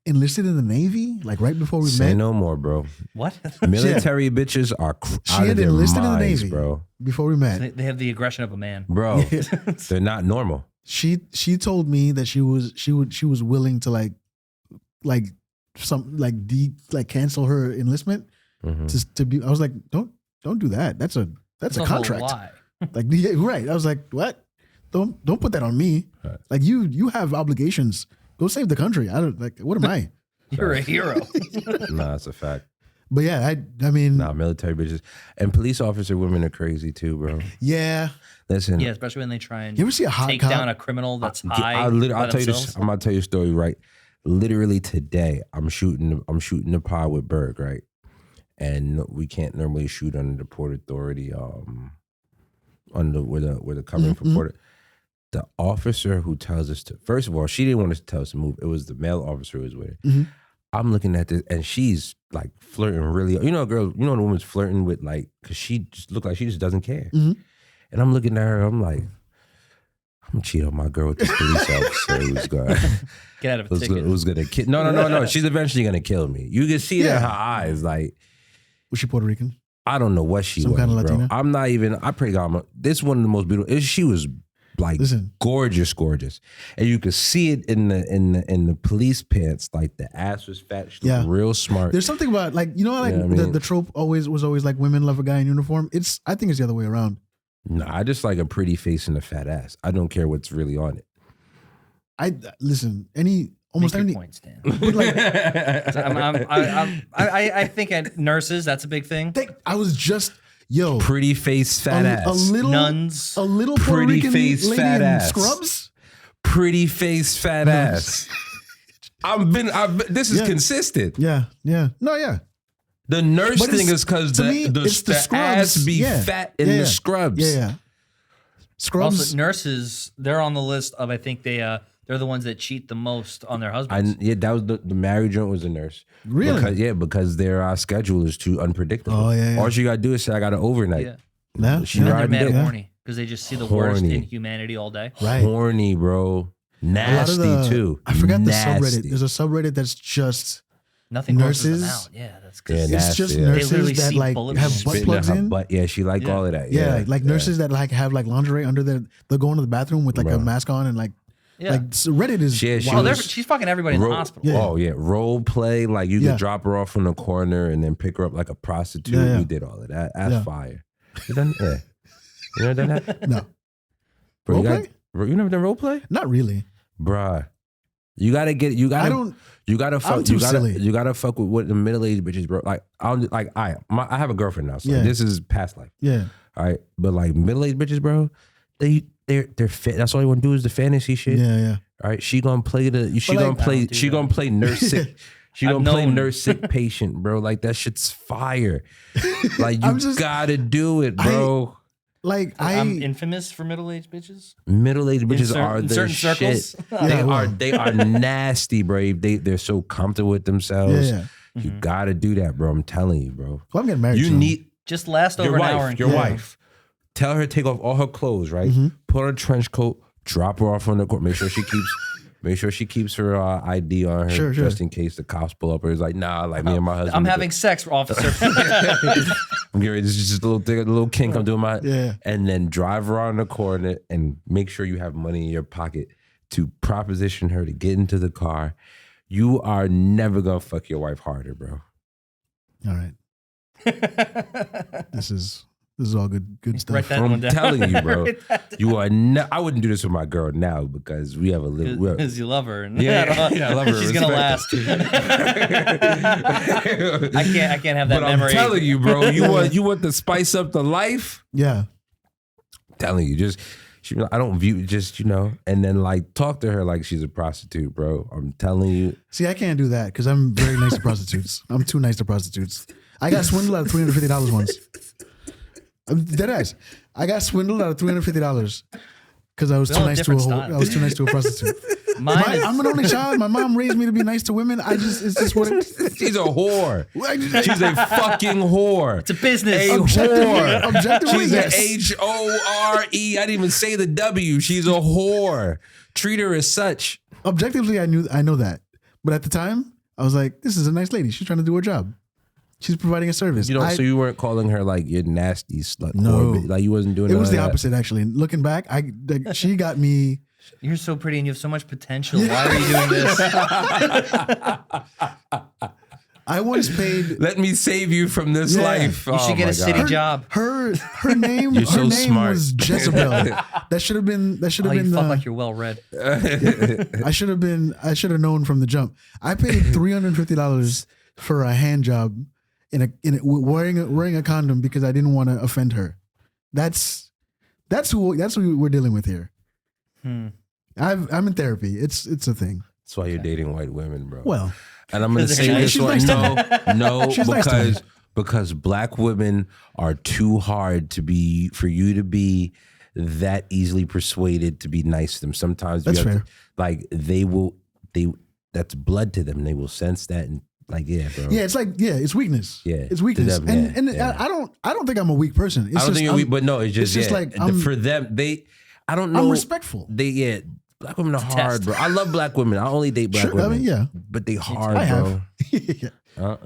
enlisted in the Navy like right before we Say met. no more, bro. What? Military bitches are She out of had their enlisted in the minds, Navy bro. before we met. They have the aggression of a man. Bro, they're not normal. She told me that she was willing to cancel her enlistment Mhm. to be. I was like, don't do that. That's a whole contract. lie. Like yeah, right. I was like, what? Don't put that on me. Right. Like you have obligations. Go save the country. I don't like. What am I? You're a hero. Nah, it's a fact. But yeah, I mean, Nah, military bitches and police officer women are crazy too, bro. yeah. Listen, Yeah, especially when they try and You ever see a hot take cop? down a criminal that's high. I'll by tell you this. themselves. I'm gonna tell you a story, right? Literally today, I'm shooting the pod with Berg, right? And we can't normally shoot under the Port Authority, under where the covering for Mhm. Port. The officer who tells us to, first of all, she didn't want us to tell us to move. It was the male officer who was with her. Mhm. I'm looking at this, and she's like flirting really. A girl, the woman's flirting with because she just looked like she just doesn't care. Mhm. And I'm looking at her, I'm like, I'm gonna cheat on my girl with this police officer who's gonna Get out of a ticket. who's gonna kill. No. She's eventually gonna kill me. You can see it in Yeah. her eyes. Like, Was she Puerto Rican? I don't know what she Some was, kind of bro. Latina? I'm not even. I pray God. This is one of the most beautiful. She was like Listen. gorgeous, and you could see it in the police pants. Like the ass was fat. She looked Yeah. real smart. There's something about like Yeah, I mean- the trope was always like women love a guy in uniform. I think it's the other way around. No, I just like a pretty face and a fat ass. I don't care what's really on it. I listen Make your any point, Stan. like I think at nurses, that's a big thing. I was just Pretty face, fat ass. a little Nuns. a little Puerto Pretty Rican face, lady fat in ass. scrubs. Pretty face, fat ass. This is Yeah. consistent. Yeah, no, yeah. The nurse But thing it's- is because to me, it's the the ass scrubs. be Yeah. fat in Yeah, the yeah. scrubs. Yeah. Scrubs. Also, nurses, they're on the list of, I think they're the ones that cheat the most on their husbands. That was the married joint was a nurse. Really? Because their schedule is too unpredictable. Oh, yeah. All you gotta do is say I got an overnight. Yeah. Yeah, She And then riding they're mad dick. horny because they just see the worst Horny. in humanity all day. Right. Horny, bro. Nasty too. I forgot the Nasty. subreddit. There's a subreddit that's just Nothing grosses them Nurses? out. Yeah, that's Yeah, because nasty, it's just yeah. They nurses literally that see like bullets have and butt Spitting plugs out her in. butt. Yeah, she like Yeah. all of that. Yeah, like nurses that like have like lingerie under they'll go into the bathroom with like a Bro. mask on and like yeah. so Reddit is Yeah, she Oh, wild. was- she's fucking everybody in the hospital. Yeah. Oh yeah, role play. Like you Yeah. could drop her off in the corner and then pick her up like a prostitute. Yeah, yeah. We did all of that. That's Yeah. fire. You done? Yeah. You never done that? No, Bro, Role play? you never done role play? not really. Bruh. You gotta get. You gotta. I don't. You gotta fuck. I'm too silly. You gotta fuck with what the middle-aged bitches, bro. Like I have a girlfriend now, so Yeah. this is past life. Yeah. All right, but like middle-aged bitches, bro, they're fit. That's all you want to do is the fantasy shit. Yeah. Yeah. All right, she gonna play the. She But, gonna like, play. I don't do She that. gonna play nurse sick. She I've gonna play known. nurse sick patient, bro. Like that shit's fire. Like I'm you just- gotta do it, bro. Like I'm infamous for middle-aged bitches. Middle-aged bitches are in the certain shit. circles. Yeah. They are nasty, bro. They're so comfortable with themselves. Yeah. You gotta do that, bro. I'm telling you, bro. Well, I'm getting married. You soon. need Just last your over an hour. wife. And Your Yeah. wife. Tell her to take off all her clothes, right? Put on a trench coat. Drop her off on the court. Make sure she keeps. Make sure she keeps her ID on her, Sure. just in case the cops pull up. Or it's like, nah, like me and my husband. I'm having sex, officer. I'm getting ready. This is just a little thing, a little kink. I'm doing my. Yeah. And then drive her around the corner and make sure you have money in your pocket to proposition her to get into the car. You are never gonna fuck your wife harder, bro. All right. This is all good stuff. Write that I'm one down. telling you, bro. You are. I wouldn't do this with my girl now because we have a little. Because you love her. And Yeah, I love her. She's gonna last. Respect I can't have that but memory. I'm telling you, bro. You want to spice up the life. Yeah. Telling you, just I don't view just and then like talk to her like she's a prostitute, bro. I'm telling you. See, I can't do that because I'm very nice to prostitutes. I'm too nice to prostitutes. I got swindled out of $350 once. I'm dead ass. I got swindled out of $350 because I was We too all have nice to a different I was too nice to a prostitute. Mine is- I'm an only child. My mom raised me to be nice to women. It's just what it is. She's a whore. She's a fucking whore. It's a business. A whore. Objectively, She's yes. an HORE. I didn't even say the W. She's a whore. Treat her as such. Objectively, I know that. But at the time, I was like, this is a nice lady. She's trying to do her job. She's providing a service. So you weren't calling her like your nasty slut. No. Whore, like you wasn't doing. It was none the of that. opposite, actually. Looking back, she got me. You're so pretty and you have so much potential. Why are you doing this? I once paid. Let me save you from this Yeah. life. You should get a city job. Her name. You're her so name smart. was Jezebel. That should have been. That should Oh, have you been. fuck like you're well read. I should have been. I should have known from the jump. I paid $350 for a hand job wearing a condom because I didn't want to offend her. That's who we're dealing with here. I'm in therapy. It's a thing. That's why you're dating white women, bro. Well, and I'm gonna say this She's one. nice to No, She's nice to me. because black women are too hard for you to be that easily persuaded to be nice to them. Sometimes That's you have fair. to, like they that's blood to them. They will sense that and like bro. yeah, it's weakness. Yeah, it's weakness. to them, and yeah. I don't think I'm a weak person. It's I don't just, think you're weak, but no, it's just like I'm for them. I don't know. I'm respectful. Black women are a hard, test. bro. I love black women. I only date black Sure, women. I mean, yeah. But they hard, I bro. have. Yeah.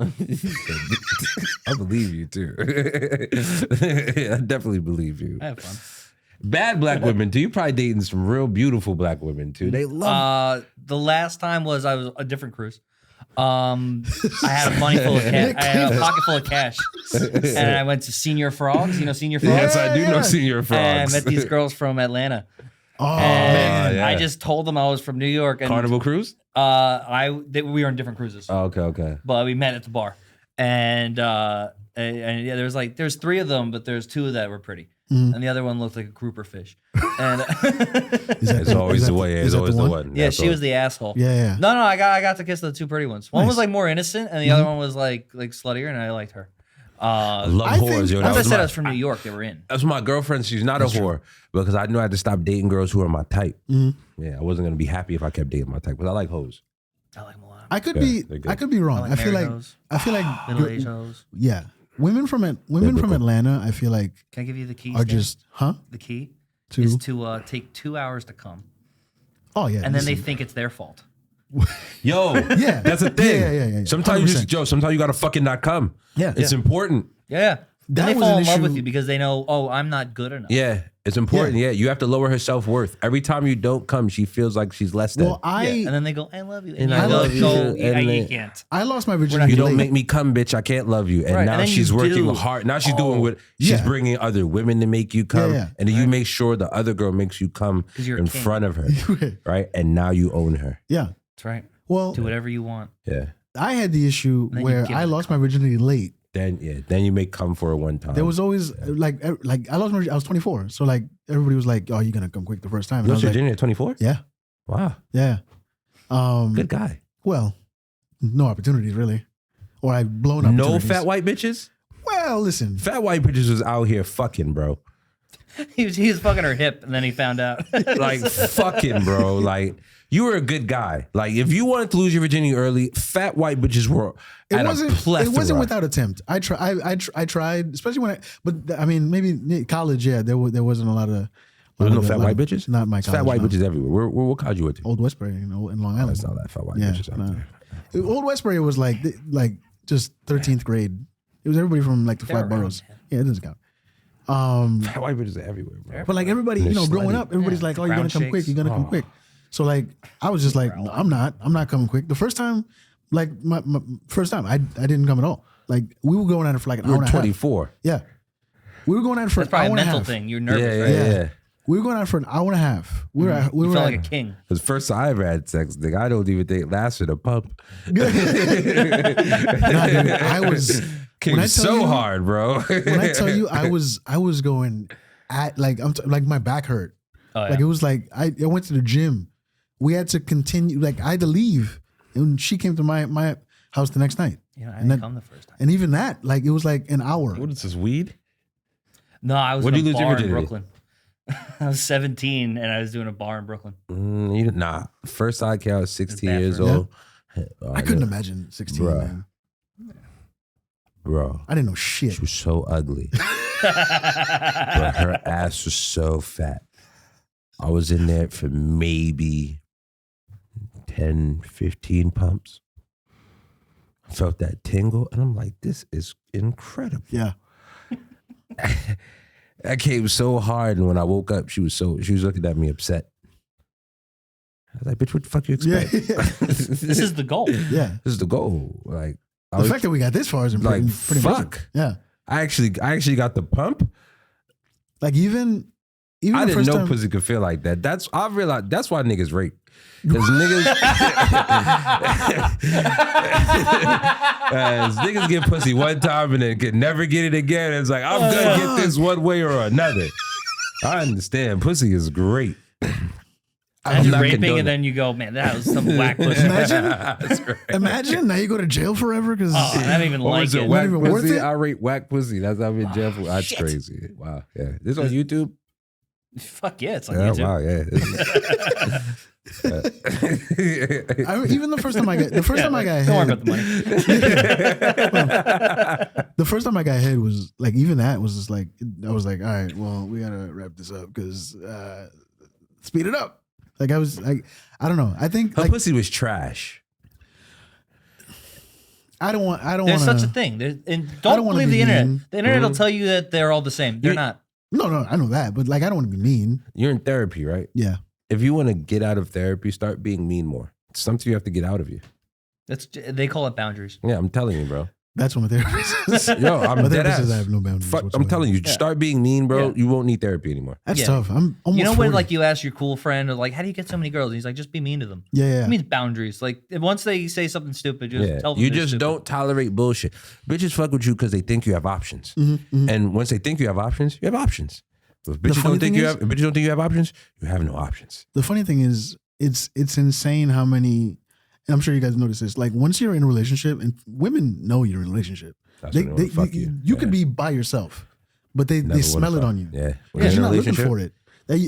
I believe you too. I definitely believe you. I have fun. Bad black women too. You probably dating some real beautiful black women too. They love. The last time I was a different cruise. I had a money full of cash. I had a pocket full of cash, and I went to Senior Frogs. You know Senior Frogs. Yes, I do know yeah. Senior And Frogs. I met these girls from Atlanta. Oh And man. yeah. I just told them I was from New York. And Carnival Cruise. we were on different cruises, Oh, okay. but we met at the bar. And yeah, there's three of them, but there's two that were pretty, and the other one looked like a grouper fish. And It's always the way. It's always the one. yeah, That's she all. was the asshole. Yeah. No, I got to kiss the two pretty ones. One was Nice. like more innocent, and the other one was like sluttier, and I liked her. I love I think- whores. Yo, As that I was said, I my, was from New York. They were in. that's my girlfriend. She's not a whore because I knew I had to stop dating girls who are my type. Yeah, I wasn't gonna be happy if I kept dating my type. But I like hoes. I like them a lot. I could Yeah, they're be good. wrong. I feel married like hoes, good- middle-aged hoes. yeah. Women from Biblical. Atlanta, I feel like Can I give you the key? are Stan? just the key To- is to take 2 hours to come, oh yeah. and then they listen. think it's their fault. Yo, Yeah. that's a thing. Yeah. Sometimes 100%. sometimes you gotta fucking not come. Yeah. It's important. Yeah. Then That they was fall an in love with issue- you because they know, oh, I'm not good enough. Yeah, it's important. Yeah, you have to lower her self worth. Every time you don't come, she feels like she's less than. Well, And then they go, I love you. And, And you I go, love you, go, and you they- can't. I lost my virginity. you don't late. make me come, bitch. I can't love you. And Right, now and then she's you working do. hard. Now she's doing what she's Yeah. bringing other women to make you come, Yeah. and then you make sure the other girl makes you come 'Cause you're a in king. front of her, right? And now you own her. Yeah. That's right. Well, Do whatever you want. Yeah. I had the issue Then you where give I it lost my virginity late. Then you may come for it one time. There was always like I lost my. I was 24, so like everybody was like, "Oh, you're gonna come quick the first time." And You I lost was like, Virginia at 24? "Yeah, Wow. yeah." Good guy. Well, no opportunities really, or I've blown No opportunities. fat white bitches? Well, listen, Fat white bitches was out here fucking, bro. He was fucking her hip, and then he found out. Like fucking, bro. Like you were a good guy. Like if you wanted to lose your virginity early, fat white bitches were at a plethora. It wasn't without attempt. I tried, especially when but I mean, maybe college. Yeah, there wasn't a lot of. There was no fat white bitches? Not my It's college. fat white no. bitches everywhere. What college you went to? Old Westbury, in Long Island. That's not that fat white Yeah, bitches out no. there. Old Westbury was like just 13th grade. It was everybody from like the They were flat boroughs. around, Yeah, it doesn't count. Fat white bitches are everywhere, bro. But like everybody, And you know, they're growing slutty. up, everybody's Yeah, like, "Oh, you're gonna brown come quick. shakes. You're gonna come quick." So like, I was just like, "No, I'm not coming quick." The first time, like my first time, I didn't come at all. Like we were going at it for like an You hour were and a half. 24. Yeah, we were going at it for That's an probably hour a and a mental half. thing. You're nervous, Yeah, right? yeah. We were going out for an hour and a half. We were You felt like at, a king. Because first time I ever had sex, nigga, I don't even think it lasted a pump. Nah, dude, I was Came when I tell so you- hard, bro. when I tell you I was going at like like my back hurt. Oh, yeah. Like it was like I went to the gym. We had to continue. Like I had to leave, and she came to my house the next night. You know, I And didn't that- come the first time. And even that, like it was like an hour. What is this, weed? No, I was When in a did you lose your bar in virginity? Brooklyn. I was 17 and I was doing a bar in Brooklyn. Nah. First I came, I was 16 years bathroom. old. I couldn't imagine 16. Bruh. Man. Bro, I didn't know shit. she was so ugly. Bro, her ass was so fat. I was in there for maybe 10, 15 pumps. I felt that tingle, and I'm like, this is incredible. Yeah. That came so hard, and when I woke up, she was looking at me upset. I was like, bitch, what the fuck you Yeah. expect? This is the goal. Yeah. This is the goal. Like, I The was fact that we got this far is like, pretty fuck. amazing. Yeah. I actually got the pump. Like even I the didn't first know time, pussy could feel like that. I realized that's why niggas rape. Because niggas get pussy one time and then can never get it again. It's like, I'm gonna get this one way or another. I understand. Pussy is great. And you're not raping condoning and then you go, man, that was some whack pussy. That's great. Imagine now you go to jail forever because Oh, I don't even What like was it? it. Whack even worth pussy? it? I rate whack pussy. That's how I'm in jail for. That's shit. crazy. Wow. Yeah. This on YouTube? Fuck yeah, it's on Yeah, YouTube. wow, yeah. even the first time I got Don't worry head, about the money. the first time I got head was like even that was just like I was like, all right, well we gotta wrap this up because speed it up. Like I was like I don't know. I think Her like, pussy was trash. I don't want There's wanna, such a thing. And don't don't wanna believe be the internet. mean. The internet will tell you that they're all the same. They're Yeah. not. No, I know that, but like I don't want to be mean. You're in therapy, right? Yeah. If you want to get out of therapy, start being mean more. It's something you have to get out of you. They call it boundaries. Yeah, I'm telling you, bro. That's what my therapist is. Yo, I'm my dead therapist ass. says I have no boundaries. Fuck, I'm whatsoever. telling you, start being mean, bro. Yeah. You won't need therapy anymore. That's Yeah. tough. I'm almost You know when 40. like you ask your cool friend like, how do you get so many girls? And he's like, just be mean to them. Yeah. It means boundaries. Like once they say something stupid, just Yeah, tell them you they're just stupid. don't tolerate bullshit. Bitches fuck with you because they think you have options, Mm-hmm, and once they think you have options, you have options. But if bitches funny don't think thing you is- have, if bitches don't think you have options, you have no options. The funny thing is, it's insane how many. And I'm sure you guys notice this. Like once you're in a relationship, and women know you're in a relationship. That's when they wanna fuck you. You Yeah. could be by yourself, but they Never smell wanna it fuck. on you. Yeah, when Because you're you're in a not looking relationship, for it.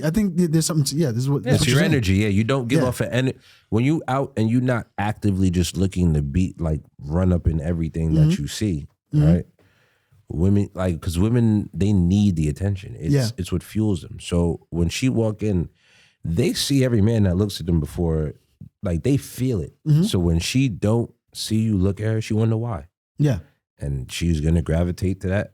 I think there's something. This is what. that's it's what your you're saying. energy. Yeah, you don't give Yeah. off an when you out and you're not actively just looking to beat like run up in everything Mm-hmm. that you see, right? Women because women they need the attention. It's what fuels them. So when she walk in, they see every man that looks at them before, like they feel it. Mm-hmm. So when she don't see you look at her, she wonder why, Yeah. and she's gonna gravitate to that.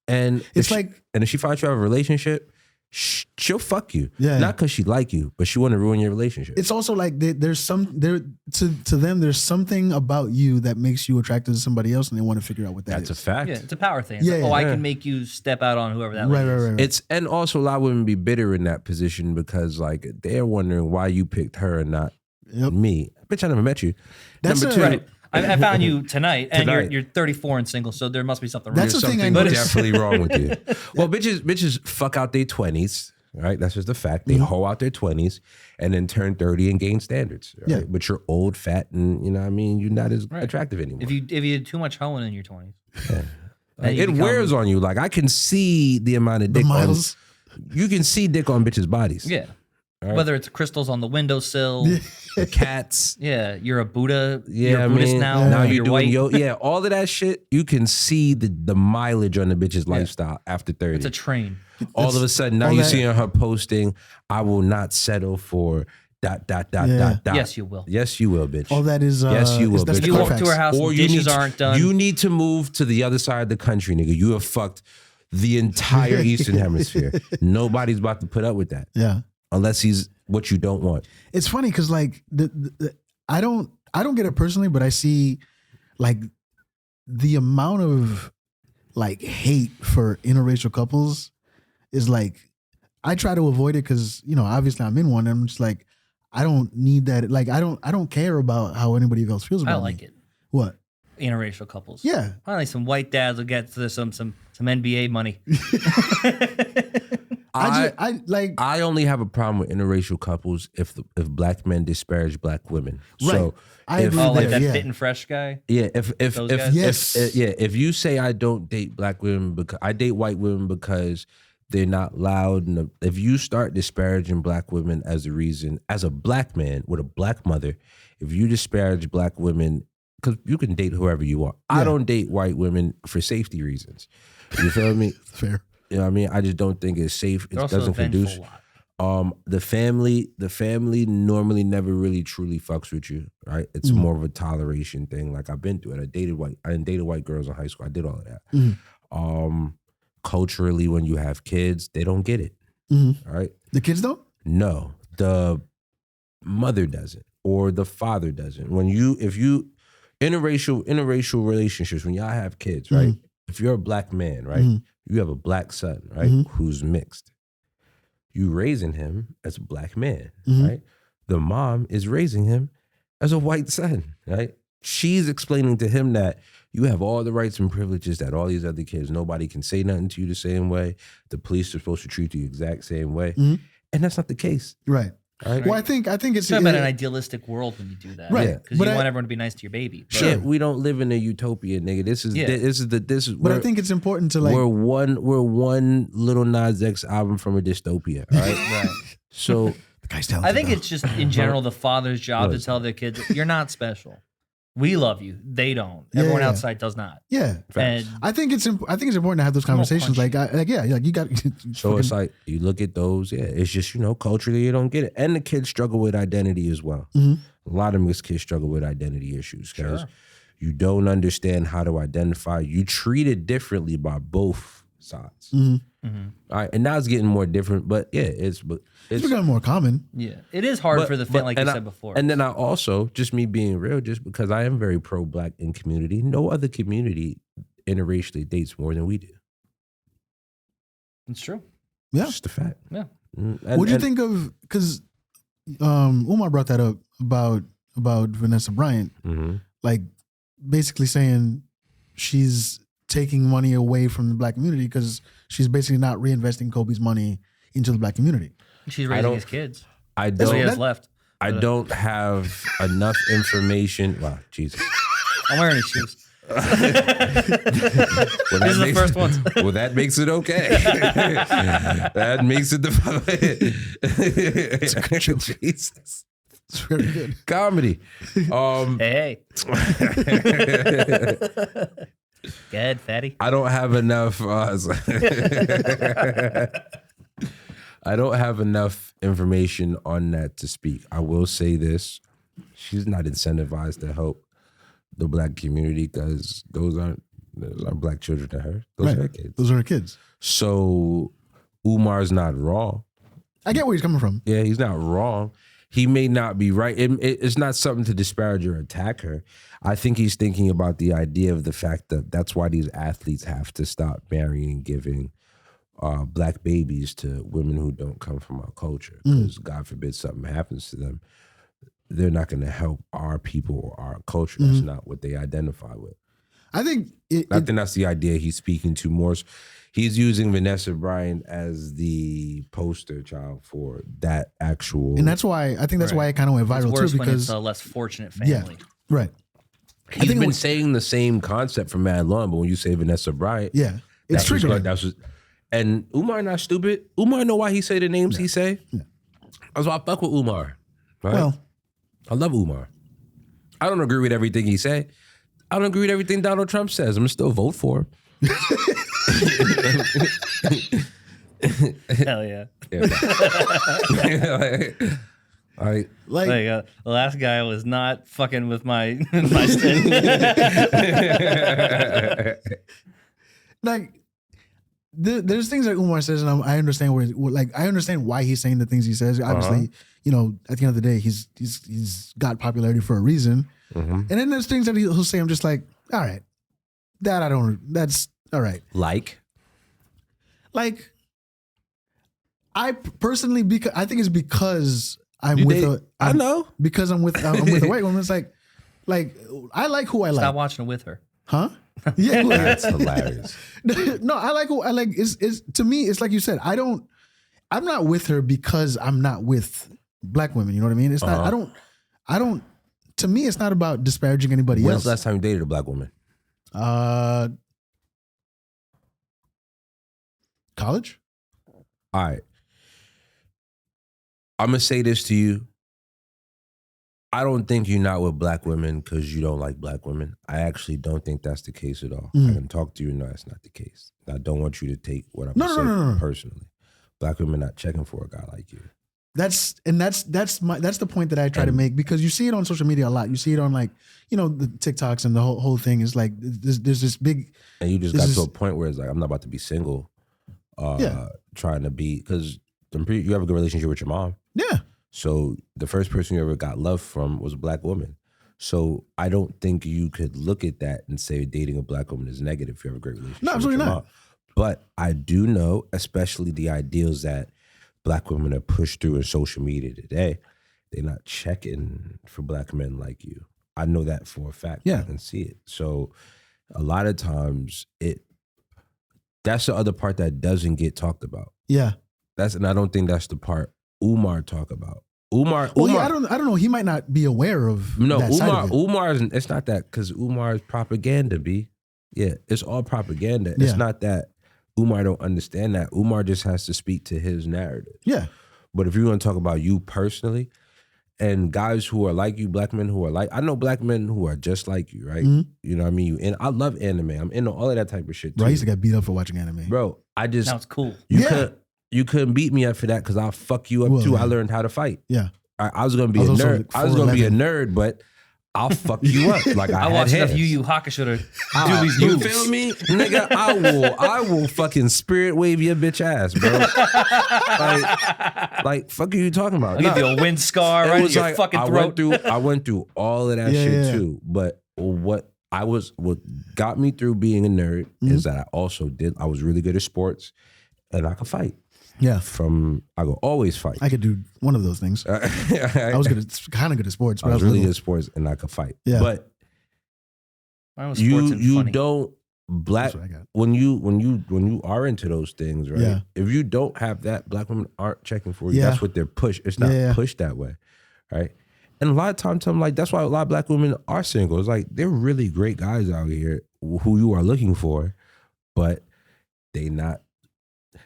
And It's like- if she finds you have a relationship, she'll fuck you. Yeah. Not because she like you, but she want to ruin your relationship. It's also like there's to them. There's something about you that makes you attracted to somebody else, and they want to figure out what that is. That's a fact. Yeah, it's a power thing. It's Yeah, like, I yeah. can make you step out on whoever that Right, lady is. right. It's and also a lot of women be bitter in that position because like they're wondering why you picked her and not Yep. Me, bitch, I never met you. That's Number a- two, Right. I found you tonight, and Tonight. you're 34 and single, so there must be something wrong. That's there's the thing I something noticed. definitely wrong with you. Well, bitches fuck out their 20s, right? That's just a fact. They hoe out their 20s and then turn 30 and gain standards. Right? Yeah. But you're old, fat, and you know what I mean? You're not as attractive anymore. If you did too much hoeing in your 20s, Like, it wears on you. Like I can see the amount of The dick miles. you can see dick on bitches' bodies. yeah. Right. Whether it's crystals on the windowsill, The cats. yeah, you're a Buddha, Yeah, you're a I Buddhist mean, now, now you're you're doing white. yeah, all of that shit. You can see the mileage on the bitch's lifestyle after 30. It's a train. All of a sudden, now all you're that- seeing her posting, "I will not settle for dot." Yeah. Yes, you will. Yes, you will, bitch. All that is. Yes, you will, That's bitch. the You walk Carfax. to her house, Or and you dishes need aren't done. You need to move to the other side of the country, nigga. You have fucked the entire Eastern Hemisphere. Nobody's about to put up with that Yeah. unless he's what you don't want. It's funny because like I don't get it personally, but I see like the amount of like hate for interracial couples is like I try to avoid it because obviously I'm in one and I'm just like I don't need that. Like I don't care about how anybody else feels about I like me. it. What? Interracial couples. Yeah. Finally, some white dads will get to some NBA money. I only have a problem with interracial couples if black men disparage black women. Right. So I agree Oh, like there, that yeah. fit and fresh guy. yeah, if Those guys? Yes. if you say I don't date black women because I date white women because they're not loud, and if you start disparaging black women as a reason, as a black man with a black mother, if you disparage black women, because you can date whoever you want. Yeah. I don't date white women for safety reasons. You feel me? Fair. You know what I mean? I just don't think it's safe. They're It also doesn't vengeful conduce. a lot. The family normally never really truly fucks with you, right? It's more of a toleration thing. Like I've been through it. I didn't date white girls in high school. I did all of that. Culturally, when you have kids, they don't get it. Right? The kids don't? No, the mother doesn't, or the father doesn't. If you interracial relationships, when y'all have kids, right? If you're a black man, right? You have a black son, right? Who's mixed. You raising him as a black man, right? The mom is raising him as a white son, right? She's explaining to him that you have all the rights and privileges that all these other kids. Nobody can say nothing to you the same way. The police are supposed to treat you the exact same way. And that's not the case. Right. Right? Well, I think it's It's not about an idealistic world when you do that, Right. Because But you I- want everyone to be nice to your baby. But Shit, we don't live in a utopia, nigga. This is But I think it's important to like we're one Little Nas X album from a dystopia, all right? Right. So the guy's talented. I think though. it's just in general the father's job to tell their kids, "You're not special. We love you. They don't. Everyone Yeah. outside does not." yeah. And I think it's important to have those conversations. punch Like you got. So it's like you look at those, it's just culturally you don't get it, and the kids struggle with identity as well. A lot of mixed kids struggle with identity issues because you don't understand how to identify. You treat it differently by both sides. All right, and now it's getting more different, but it's becoming more common. yeah, it is hard for the family, like you said before. And then I also, just me being real, just because I am very pro-black in community, no other community interracially dates more than we do. It's true. Yeah. Just a fact. Yeah. What'd you think of? Because Umar brought that up about Vanessa Bryant, like basically saying she's taking money away from the black community because she's basically not reinvesting Kobe's money into the black community. She's raising his kids. I That's what he don't. has left. I don't have enough information. Wow, Jesus. I'm wearing his shoes. Well, These are the first ones. Well, that makes it okay. That makes it Jesus. It's very good. Comedy. Hey. Good, fatty. I don't have enough. I don't have enough information on that to speak. I will say this: she's not incentivized to help the black community because those aren't black children to her. Those are her kids. Those are her kids. So Umar's not wrong. I get where he's coming from. Yeah, he's not wrong. He may not be right. It's not something to disparage or attack her. I think he's thinking about the idea of the fact that that's why these athletes have to stop marrying and giving black babies to women who don't come from our culture. Because God forbid something happens to them. they're not going to help our people or our culture. That's not what they identify with. I think I think that's the idea he's speaking to more. He's using Vanessa Bryant as the poster child for that actual. and that's why I think that's why it kind of went It's viral worse too, when it's because a less fortunate family. right. He's think it been was- saying the same concept for mad long, but when you say Vanessa Bryant, Yeah, it's triggering. And Umar not stupid. Umar know why he say the names he say. Yeah. That's why I fuck with Umar. Right? Well, I love Umar. I don't agree with everything he say. I don't agree with everything Donald Trump says. I'm gonna still vote for him. Hell yeah. Like, like The last guy was not fucking with my my stick. like there's things that Umar says, and I understand I understand why he's saying the things he says. Obviously, you know, at the end of the day, he's got popularity for a reason. And then there's things that he'll say. I'm just like, all right, that's all right. like, I personally, because I think it's because I'm You with date- I know. because I'm with a white woman. It's like I like who I like. Stop watching it with her. Huh? Yeah, that's hilarious. no, I like who I like. Is to me, it's like you said. I'm not with her because I'm not with black women. You know what I mean? It's not. I don't. To me, it's not about disparaging anybody When's else. the last time you dated a black woman? College. All right. I'm gonna say this to you. I don't think you're not with black women because you don't like black women. I actually don't think that's the case at all. I can talk to you. No, that's not the case. I don't want you to take what I'm saying personally. Black women not checking for a guy like you. That's the point that I try to make, because you see it on social media a lot. You see it on, like, you know, the TikToks, and the whole thing is like there's this big. And you just got to a point where it's like, I'm not about to be single, trying to be, because you have a good relationship with your mom. Yeah. So the first person you ever got love from was a black woman. So I don't think you could look at that and say dating a black woman is negative if you have a great relationship. No, absolutely with your not. mom. But I do know, especially the ideals that black women are pushed through in social media today, they're not checking for black men like you. I know that for a fact. Yeah. I can see it. So a lot of times that's the other part that doesn't get talked about. Yeah. And I don't think that's the part Umar talk about. Umar, I don't know. He might not be aware of that side of it. Umar's, it's not that, because Umar's propaganda, B. Yeah, it's all propaganda. Yeah. It's not that Umar don't understand that. Umar just has to speak to his narrative. Yeah. But if you want to talk about you personally, and guys who are like you, black men who are like, I know black men who are just like you, right? Mhm. You know what I mean? And I love anime. I'm into all of that type of shit too. Bro, I used to get beat up for watching anime. Bro, I just, Now it's cool. you couldn't beat me up for that, because I'll fuck you up Well, too. yeah. I learned how to fight. Yeah. I was gonna be I a was also nerd. I was gonna be a nerd, but I'll fuck you up. Like I I had watched enough hands. Yu Yu Hakusho to do these You moves. feel me, nigga? I will fucking spirit wave your bitch ass, bro. like fuck are you talking about? I'll give you a wind scar right in your fucking throat. I went through all of that shit too. But what got me through being a nerd is that I was really good at sports, and I could fight. Yeah. I could always fight. I could do one of those things. I was kind of good at sports, but I was really little. good at sports, and I could fight. Yeah. But Mine was sports and you funny. don't black That's what I got. when you are into those things, right? Yeah. If you don't have that, black women aren't checking for you. Yeah. That's what they're pushed. It's not Yeah. pushed that way, right? And a lot of times, I'm like, that's why a lot of black women are single. It's like they're really great guys out here who you are looking for, but they're not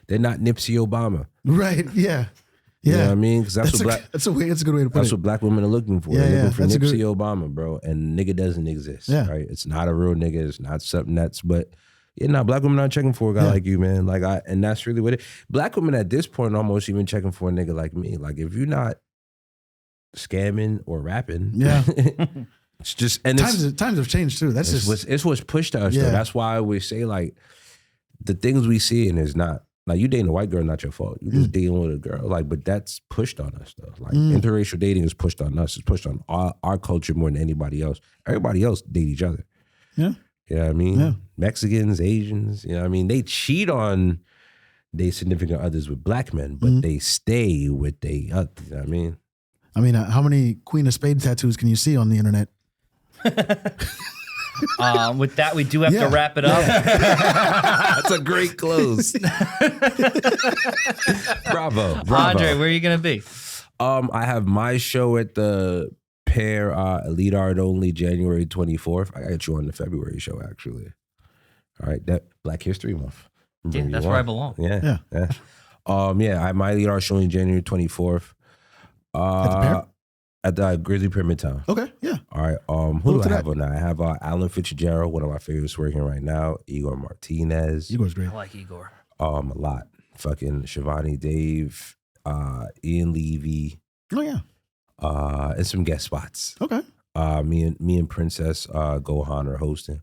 Nipsey Obama. Right. Yeah. You know Yeah. what I mean? Because that's a good way to put That's it. what black women are looking for. Yeah, They're yeah, looking for that's a Nipsey good- Obama, bro. And nigga doesn't exist. Yeah. Right? It's not a real nigga. It's not something that's, but black women aren't checking for a guy like you, man. And that's really what black women at this point almost even checking for a nigga like me. Like, if you're not scamming or rapping, Yeah. it's just, and Times have changed too. That's it's what's pushed to us Yeah. though. That's why I always say, like, the things we see and is not, like, you dating a white girl, not your fault. You just dealing with a girl. Like, but that's pushed on us though. Like, interracial dating is pushed on us. It's pushed on our culture more than anybody else. Everybody else date each other. Yeah. You know what I mean? Yeah. Mexicans, Asians, you know what I mean? They cheat on their significant others with black men, but they stay with they other, you know what I mean? I mean, how many Queen of Spades tattoos can you see on the internet? With that, we do have to wrap it up. That's a great close. Bravo. Andre, where are you gonna be? I have my show at the Pair Elite Art Only January 24th. I got you on the February show, actually. All right, that Black History Month. Yeah, that's where I belong. Yeah. I have my Elite Art show in January 24th. At the Pair? At the Grizzly Pyramid Town. Okay, yeah. All right. Who do I have on that? I have Alan Fitzgerald, one of my favorites working right now. Igor Martinez. Igor's great. I like Igor. A lot. Fucking Shivani Dave, Ian Levy. Oh yeah. And some guest spots. Okay. Me and Princess Gohan are hosting.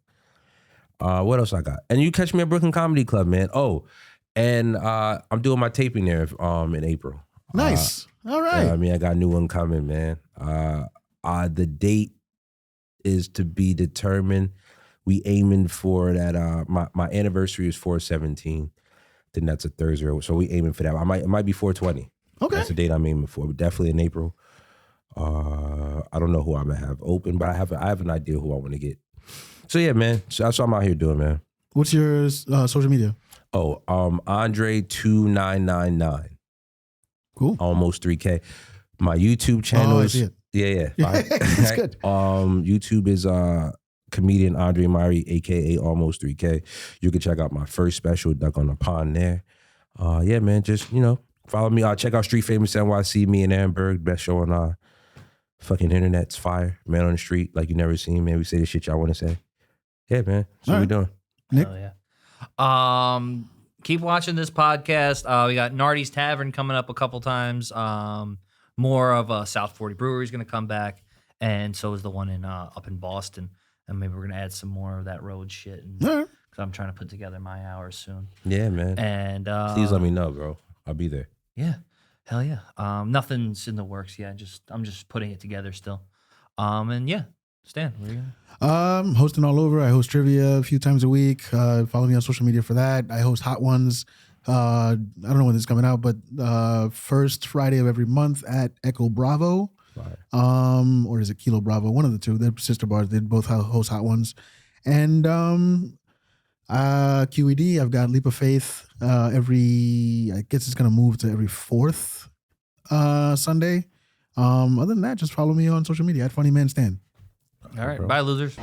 What else I got? And you catch me at Brooklyn Comedy Club, man. Oh, and I'm doing my taping there in April. Nice. All right. I got a new one coming, man. The date is to be determined. We aiming for that. My anniversary is 4/17. Then that's a Thursday, so we aiming for that. It might be 4/20. Okay. That's the date I'm aiming for. But definitely in April. I don't know who I'm gonna have open, but I have an idea who I want to get. So yeah, man. So that's what I'm out here doing, man. What's your social media? Oh, Andre2999. Cool. Almost 3K. My YouTube channel I see it. Yeah. It's good. YouTube is comedian Andre Myrie, aka Almost 3K. You can check out my first special, Duck on the Pond there. Yeah, man. Just follow me. Check out Street Famous NYC. Me and Amberg, best show on fucking internet's fire. Man on the street, like you never seen. Man, we say the shit y'all want to say. Yeah, man. That's what we doing. Nick? Oh, yeah. Keep watching this podcast. We got Nardi's Tavern coming up a couple times. More of South 40 Brewery is going to come back, and so is the one in up in Boston. And maybe we're going to add some more of that road shit. Because I'm trying to put together my hours soon. Yeah, man. And please let me know, bro. I'll be there. Yeah, hell yeah. Nothing's in the works yet. I'm just putting it together still. And yeah, Stan, where are you? Hosting all over. I host trivia a few times a week. Follow me on social media for that. I host Hot Ones. I don't know when this is coming out, but first Friday of every month at Echo Bravo. Right. Or is it Kilo Bravo? One of the two. They're sister bars. They both host Hot Ones. And QED, I've got Leap of Faith I guess it's going to move to every fourth Sunday. Other than that, just follow me on social media at Funny Man Stan. All right. Bye, losers.